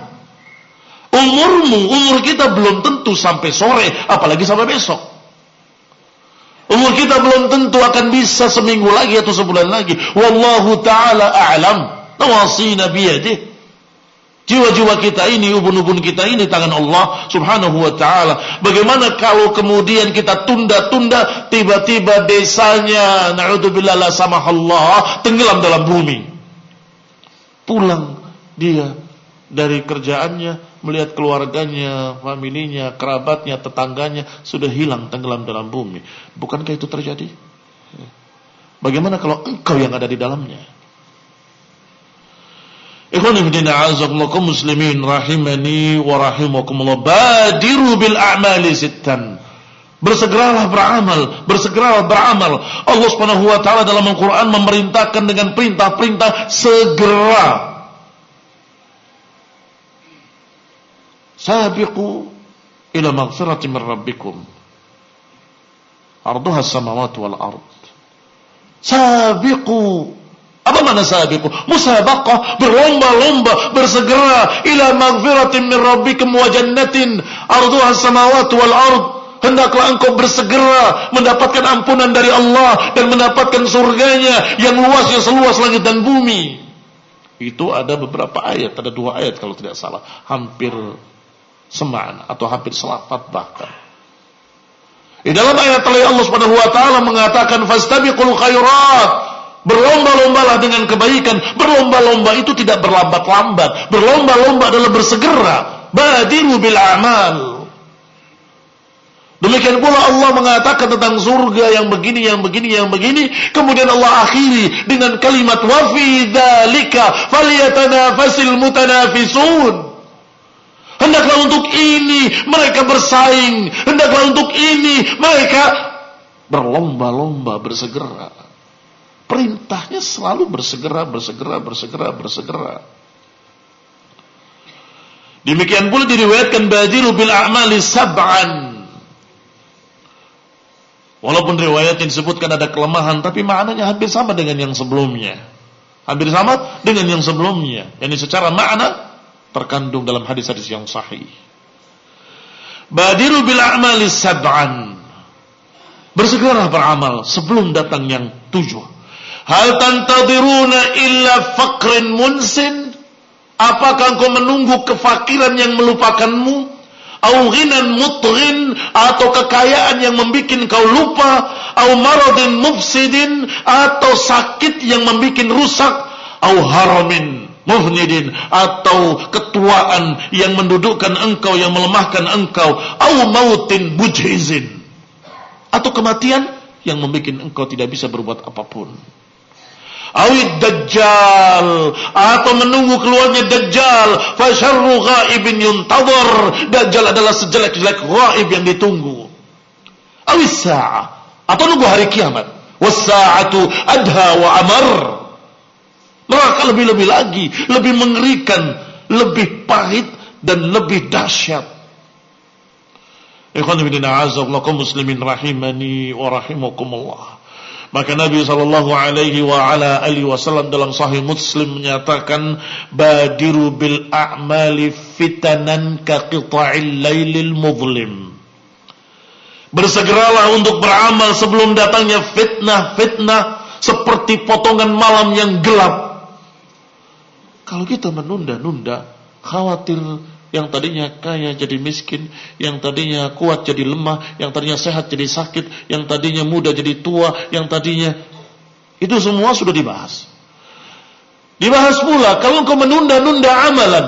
Umur kita belum tentu sampai sore, apalagi sampai besok. Umur kita belum tentu akan bisa seminggu lagi atau sebulan lagi. Wallahu ta'ala a'lam. Nawasina biyadih. Jiwa-jiwa kita ini, ubun-ubun kita ini tangan Allah subhanahu wa ta'ala. Bagaimana kalau kemudian kita tunda-tunda, tiba-tiba desanya, na'udzubillah la samahallah, tenggelam dalam bumi. Pulang dia dari kerjaannya, melihat keluarganya, familinya, kerabatnya, tetangganya sudah hilang, tenggelam dalam bumi. Bukankah itu terjadi? Bagaimana kalau engkau yang ada di dalamnya? Ikhwan fillah a'azakumullah kaum muslimin rahimani wa rahimakumullah, badiru bil a'mali sittan. Bersegeralah beramal. Allah Subhanahu wa taala dalam Al-Qur'an memerintahkan dengan perintah-perintah segera. Sabiqu ila maghfirati min rabbikum arduha as-samawati wal ard. Sabiqu, apa makna sabiqu? Musabaqah, berlomba-lomba, bersegera ila maghfirati min rabbikum wa jannatin arduha as-samawati wal ard. Hendaklah engkau bersegera mendapatkan ampunan dari Allah dan mendapatkan surganya yang luasnya seluas langit dan bumi. Itu ada beberapa ayat, ada 2 ayat kalau tidak salah, hampir semaan atau hampir selafat bahkan. Di dalam ayat Allah Subhanahu wa taala mengatakan fastabiqul khairat, berlomba-lombalah dengan kebaikan. Berlomba-lomba itu tidak berlambat-lambat. Berlomba-lomba adalah bersegera. Badiru bil a'mal. Demikian pula Allah mengatakan tentang surga yang begini, kemudian Allah akhiri dengan kalimat wa fi dzalika falyatanafasil mutanafisun. Hendaklah untuk ini mereka bersaing. Hendaklah untuk ini mereka berlomba-lomba, bersegera. Perintahnya selalu bersegera. Demikian pula diriwayatkan badiru bil a'mali sab'an. Walaupun riwayat yang disebutkan ada kelemahan, tapi maknanya hampir sama dengan yang sebelumnya. Yani secara makna terkandung dalam hadis-hadis yang sahih. Badiru bil a'mali sab'an. Bersegeralah beramal sebelum datang yang 7. Hal tantadiruna illa faqrin munsin? Apakah engkau menunggu kefakiran yang melupakanmu? Au ghinan mutghin, atau kekayaan yang membuat kau lupa? Au maradin mufsidin, atau sakit yang membuat rusak? Au haramin muhnidin, atau ketuaan yang mendudukkan engkau, yang melemahkan engkau? Au mautin mujhizin, atau kematian yang membuat engkau tidak bisa berbuat apapun? Awid dajjal, atau menunggu keluarnya dajjal? Fa syarru ghaibin yuntadhar, dajjal adalah sejelek-jelek ghaib yang ditunggu. Awis sa'ah, atau nunggu hari kiamat. Was sa'atu adha wa amar. Neraka lebih-lebih lagi, lebih mengerikan, lebih pahit dan lebih dahsyat. Ikhwan fillah, azallakum muslimin rahimani wa rahimakumullah. Maka Nabi sallallahu alaihi wa ala alihi wasallam dalam Sahih Muslim menyatakan, badiru bil a'mali fitanan ka qita'il lailil mudlim. Bersegeralah untuk beramal sebelum datangnya fitnah-fitnah seperti potongan malam yang gelap. Kalau kita menunda-nunda, khawatir yang tadinya kaya jadi miskin, yang tadinya kuat jadi lemah, yang tadinya sehat jadi sakit, yang tadinya muda jadi tua, yang tadinya itu semua sudah dibahas. Dibahas pula kalau engkau menunda-nunda amalan,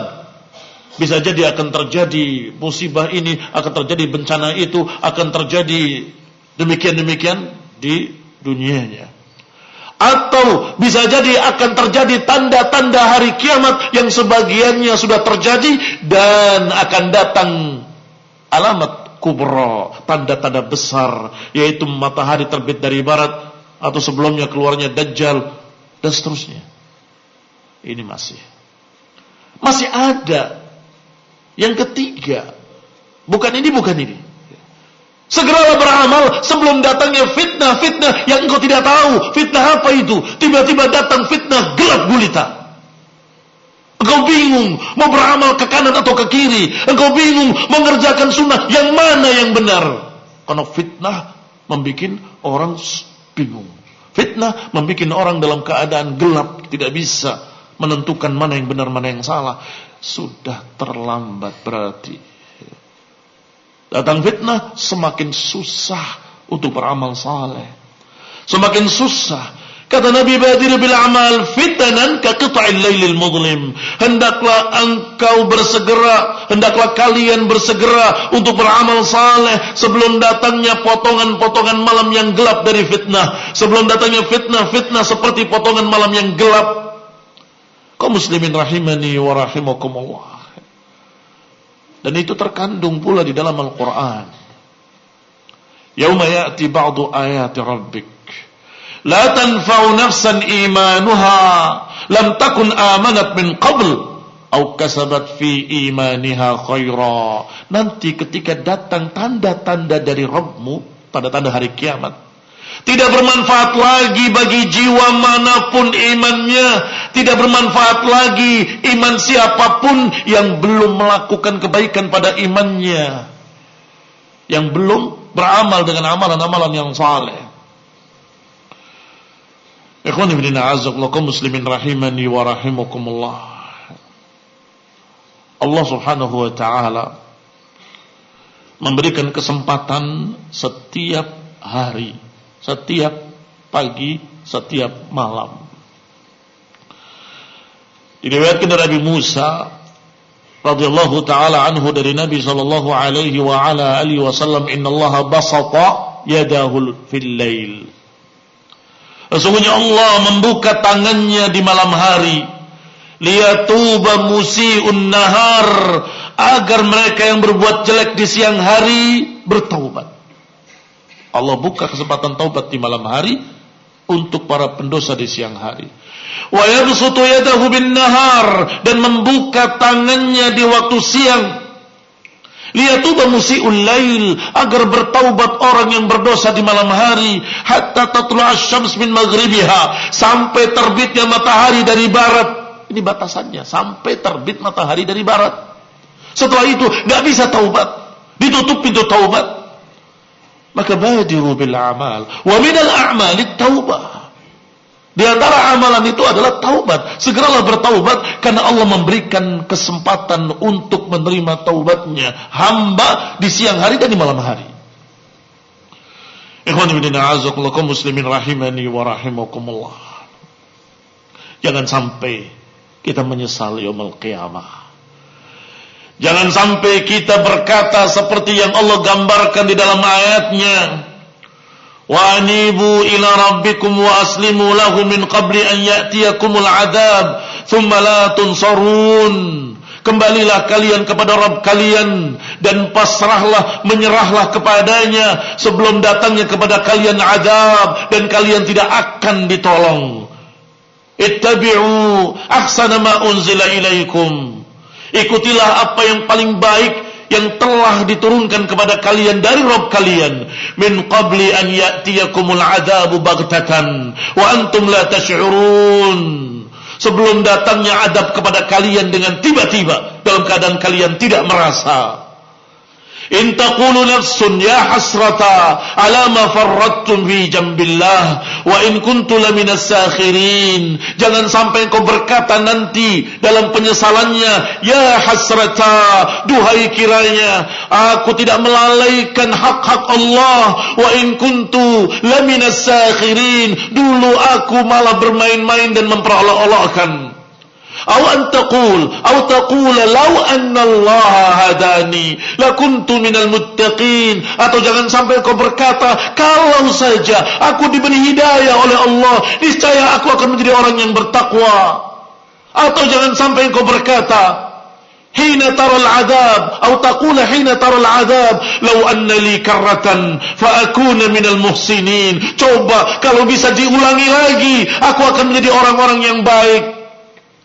bisa jadi akan terjadi musibah ini, akan terjadi bencana itu, akan terjadi demikian-demikian di dunianya. Atau bisa jadi akan terjadi tanda-tanda hari kiamat yang sebagiannya sudah terjadi, dan akan datang alamat kubra, tanda-tanda besar, yaitu matahari terbit dari barat, atau sebelumnya keluarnya Dajjal, dan seterusnya. Ini masih ada yang ketiga, bukan ini. Segeralah beramal sebelum datangnya fitnah-fitnah yang engkau tidak tahu. Fitnah apa itu? Tiba-tiba datang fitnah gelap gulita. Engkau bingung mau beramal ke kanan atau ke kiri. Engkau bingung mengerjakan sunnah yang mana yang benar. Karena fitnah membuat orang bingung. Fitnah membuat orang dalam keadaan gelap, tidak bisa menentukan mana yang benar, mana yang salah. Sudah terlambat berarti. Datang fitnah, semakin susah untuk beramal saleh. Semakin susah. Kata Nabi, badir bil amal fitanan ka qita'il lailil mudlim. Hendaklah kalian bersegera untuk beramal saleh sebelum datangnya potongan-potongan malam yang gelap dari fitnah. Sebelum datangnya fitnah-fitnah seperti potongan malam yang gelap. Kaum muslimin rahimani wa rahimakumullah. Dan itu terkandung pula di dalam Al-Quran. Yauma ya'ti ba'du ayati rabbik la tanfa'u nafsan imanuha lam takun amanat min qabl aw kasabat fi imaniha khaira. Nanti ketika datang tanda-tanda dari Rabbmu, tanda-tanda hari kiamat, tidak bermanfaat lagi bagi jiwa manapun imannya. Tidak bermanfaat lagi iman siapapun yang belum melakukan kebaikan pada imannya, yang belum beramal dengan amalan-amalan yang saleh. Ikhwan fillah, a'azzakum muslimin rahimani wa rahimakumullah. Allah Subhanahu wa taala memberikan kesempatan setiap hari, setiap pagi, setiap malam. Diriwayatkan dari Nabi Musa radhiyallahu taala anhu dari Nabi sallallahu alaihi wa ala alihi wasallam, innallaha basata yadahu fil lail. Sesungguhnya Allah membuka tangannya di malam hari, liyatuba musii'un nahar, agar mereka yang berbuat jelek di siang hari bertaubat. Allah buka kesempatan taubat di malam hari untuk para pendosa di siang hari. Wa yabsutu yadahu bin nahar, dan membuka tangannya di waktu siang, liyatuba musii'ul lail, agar bertaubat orang yang berdosa di malam hari, hatta tatlu'a asy-syams min maghribiha, sampai terbitnya matahari dari barat. Ini batasannya, sampai terbit matahari dari barat. Setelah itu enggak bisa taubat, ditutup pintu taubat. Maka badiru bil amal wa minal a'mali taubah. Di antara amalan itu adalah taubat. Segeralah bertaubat, karena Allah memberikan kesempatan untuk menerima taubatnya hamba di siang hari dan di malam hari. Ikhwan fillah, a'azzakum muslimin rahimani wa rahimakumullah. Jangan sampai kita menyesal yaumul qiyamah. Jangan sampai kita berkata seperti yang Allah gambarkan di dalam ayatnya, wa anibu ila rabbikum wa aslimu lahu min qabli an ya'tiyakumul adab thumma la tunsarun. Kembalilah kalian kepada Rabb kalian dan pasrahlah, menyerahlah kepadanya sebelum datangnya kepada kalian azab, dan kalian tidak akan ditolong. Ittabi'u ahsana ma unzila ilaikum, Ikutilah apa yang paling baik yang telah diturunkan kepada kalian dari Rabb kalian, min qabli an ya'tiyakumul adzabu baghtatan wa antum la tash'urun. Sebelum datangnya adab kepada kalian dengan tiba-tiba dalam keadaan kalian tidak merasa. In taqulu nafsun ya hasrata ala ma farrattum fi jambillah wa in kuntu laminas sakhirin. Jangan sampai kau berkata nanti dalam penyesalannya, ya hasrata, duhai kiranya aku tidak melalaikan hak-hak Allah, wa in kuntu laminas sakhirin, dulu aku malah bermain-main dan memperolok-olokkan. Aw taqula law anna Allah hadani lakuntu minal muttaqin. Atau jangan sampai kau berkata, kalau saja aku diberi hidayah oleh Allah, niscaya aku akan menjadi orang yang bertakwa. Atau jangan sampai kau berkata, hina taral adab, atau taqula hina taral adab law anna li karratan fa akuna minal muhsinin. Coba kalau bisa diulangi lagi, aku akan menjadi orang-orang yang baik.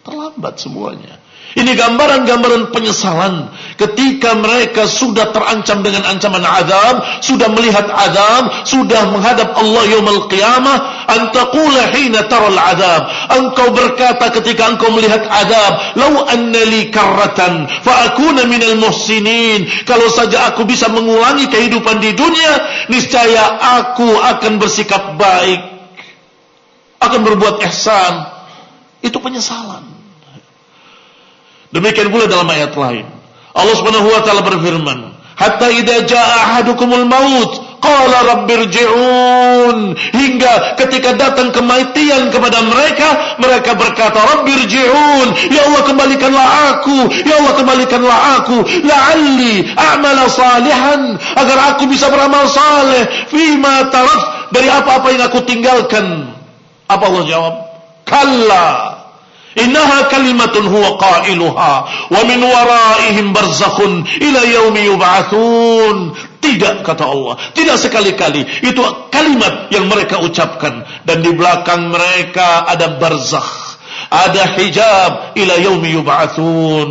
Terlambat semuanya. Ini gambaran-gambaran penyesalan ketika mereka sudah terancam dengan ancaman azab, sudah melihat azab, sudah menghadap Allah yaumul qiyamah. Antaqula hina taral azab, engkau berkata ketika engkau melihat azab, law anna li karratan fa akuna minal muhsinin. Kalau saja aku bisa mengulangi kehidupan di dunia, niscaya aku akan bersikap baik, akan berbuat ihsan. Itu penyesalan. Demikian pula dalam ayat lain Allah Subhanahu wa taala berfirman, hatta idza jaa ahadukumul maut qala rabbirji'un, hingga ketika datang kematian kepada mereka berkata, rabbirji'un, ya Allah kembalikanlah aku la'alli a'mala salihan, agar aku bisa beramal saleh, fima tarak, dari apa-apa yang aku tinggalkan. Apa Allah jawab? Kalla innaha kalimatun huwa qailuha wa min waraihim barzakhun ila yaumi yub'atsun. Tidak, kata Allah, tidak sekali-kali, itu kalimat yang mereka ucapkan, dan di belakang mereka ada barzakh, ada hijab ila yaumi yub'atsun.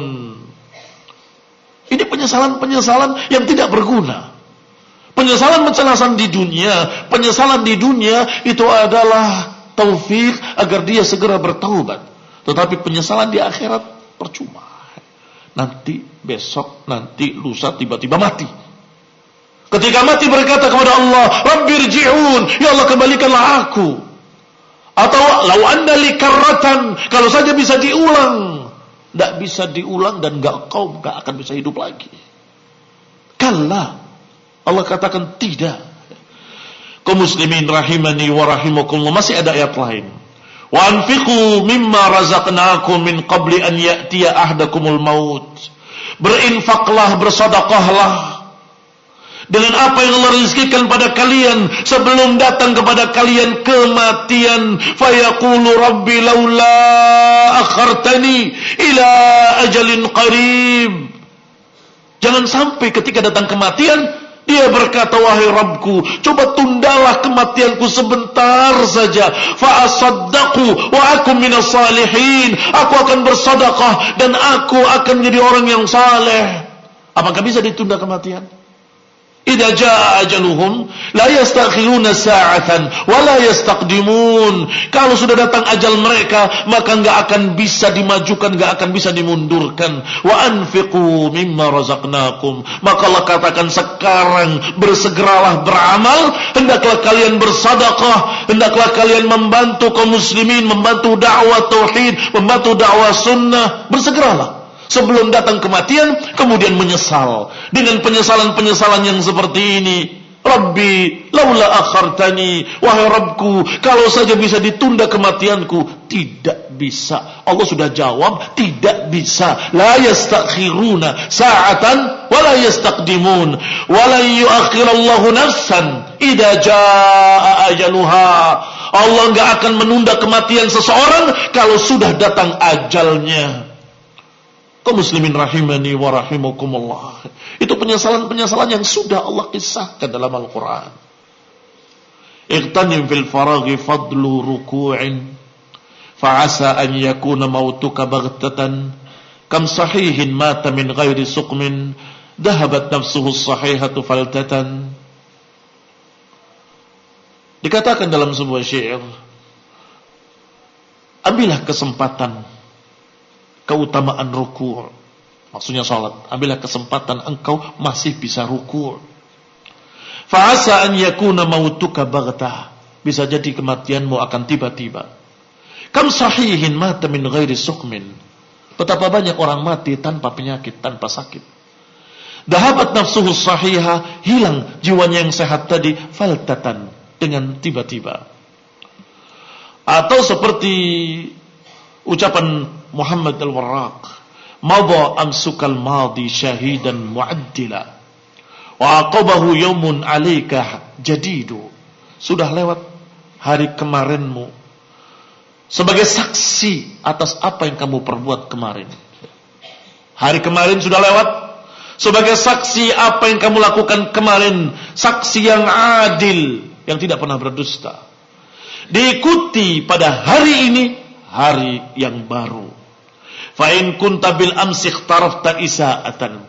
Ini penyesalan-penyesalan yang tidak berguna. Penyesalan di dunia itu adalah taufik agar dia segera bertaubat. Tetapi penyesalan di akhirat percuma. Nanti, besok, nanti, lusa, tiba-tiba mati. Ketika mati berkata kepada Allah, rabbirji'un, ya Allah kembalikanlah aku. Atau lau anna li karratan, kalau saja bisa diulang. Tidak bisa diulang dan kau gak akan bisa hidup lagi. Kalla, Allah katakan tidak. Kaum muslimin rahimani wa rahimakumullah, masih ada ayat lain. Wa anfiqu mimma razaqnakum min qabli an ya'tiya ahdakumul maut. Berinfaklah, bersedekahlah dengan apa yang Allah rizkikan pada kalian sebelum datang kepada kalian kematian. Fayaqulu rabbi laula akhartani ila ajalin qarib. Jangan sampai ketika datang kematian dia berkata, wahai Rabbku, coba tundalah kematianku sebentar saja. Fa asaddaqu wa akum minas salihin. Aku akan bersedekah dan aku akan menjadi orang yang saleh. Apakah bisa ditunda kematian? Idza jaa ajaluhum la yastakhiruna sa'atan wa la yastaqdimun. Kalau sudah datang ajal mereka, maka enggak akan bisa dimajukan, enggak akan bisa dimundurkan. Wa anfiqu mimma razaqnakum. Maka Allah katakan sekarang bersegeralah beramal, hendaklah kalian bersedekah, hendaklah kalian membantu kaum muslimin, membantu dakwah tauhid, membantu dakwah sunnah. Bersegeralah sebelum datang kematian, kemudian menyesal dengan penyesalan-penyesalan yang seperti ini. Rabbi laula akhartani, wahai Rabbku, kalau saja bisa ditunda kematianku. Tidak bisa. Allah sudah jawab, tidak bisa. La yastakhiruna sa'atan wa la yastaqdimun wa la yuakhirallahu nafsan idza jaa ajaluha. Allah enggak akan menunda kematian seseorang kalau sudah datang ajalnya. Kaum muslimin rahimani wa rahimakumullah, itu penyesalan-penyesalan yang sudah Allah kisahkan dalam Al-Quran. Iqtanim fil faraghi fadlu ruku'in fa'asa an yakuna mautuka baghtatan Kam sahihin mata min ghairi suqmin, dhahabat nafsuhu sahihatu faltatan. Dikatakan dalam sebuah syair, ambillah kesempatan keutamaan ruku'. Maksudnya salat. Ambillah kesempatan engkau masih bisa ruku'. Fa'asa an yakuna mautuka baghtah. Bisa jadi kematianmu akan tiba-tiba. Kam sahihin mata min ghairi suqmin. Betapa banyak orang mati tanpa penyakit, tanpa sakit. Dhahabat nafsuhu sahihah, hilang jiwanya yang sehat tadi, faltatan, dengan tiba-tiba. Atau seperti ucapan Muhammad al-Warraq, madha amsukal madi syahidan mu'addila wa aqabahu yawmun 'alaika jadidu. Sudah lewat hari kemarinmu sebagai saksi atas apa yang kamu perbuat kemarin. Hari kemarin sudah lewat sebagai saksi apa yang kamu lakukan kemarin, saksi yang adil, yang tidak pernah berdusta. Diikuti pada hari ini, hari yang baru. Fa in kunta bil amsi ikhtarafta isaatan.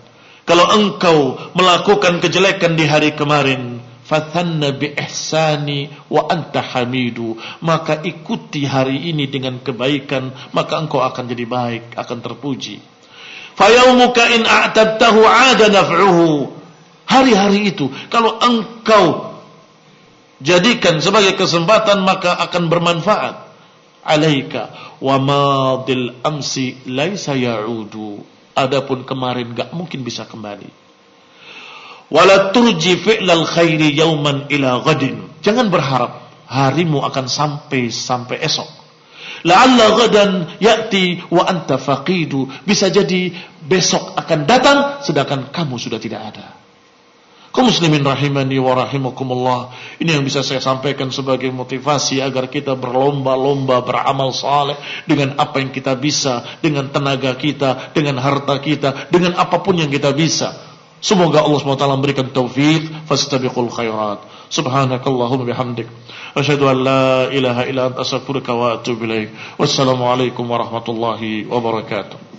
Kalau engkau melakukan kejelekan di hari kemarin, fathanna bi ihsani wa anta hamidu, maka ikuti hari ini dengan kebaikan, maka engkau akan jadi baik, akan terpuji. Fa yaumuka in a'tabtahu 'ada naf'uhu. Hari-hari itu kalau engkau jadikan sebagai kesempatan, maka akan bermanfaat. Alaika wa madil amsi laisa ya'udu. Adapun kemarin gak mungkin bisa kembali. Wala turji fi'lal khairi yauman ila ghadin. Jangan berharap harimu akan sampai esok. La'alla ghadan ya'ti wa anta faqidu. Bisa jadi besok akan datang sedangkan kamu sudah tidak ada. Kaum muslimin rahimani wa rahimakumullah, ini yang bisa saya sampaikan sebagai motivasi agar kita berlomba-lomba beramal saleh dengan apa yang kita bisa, dengan tenaga kita, dengan harta kita, dengan apapun yang kita bisa. Semoga Allah SWT memberikan taufik, fastabiqul khairat. Subhanakallahumma bihamdik, asyhadu an la ilaha illa anta astaghfiruka wa atubu ilaik. Wassalamualaikum warahmatullahi wabarakatuh.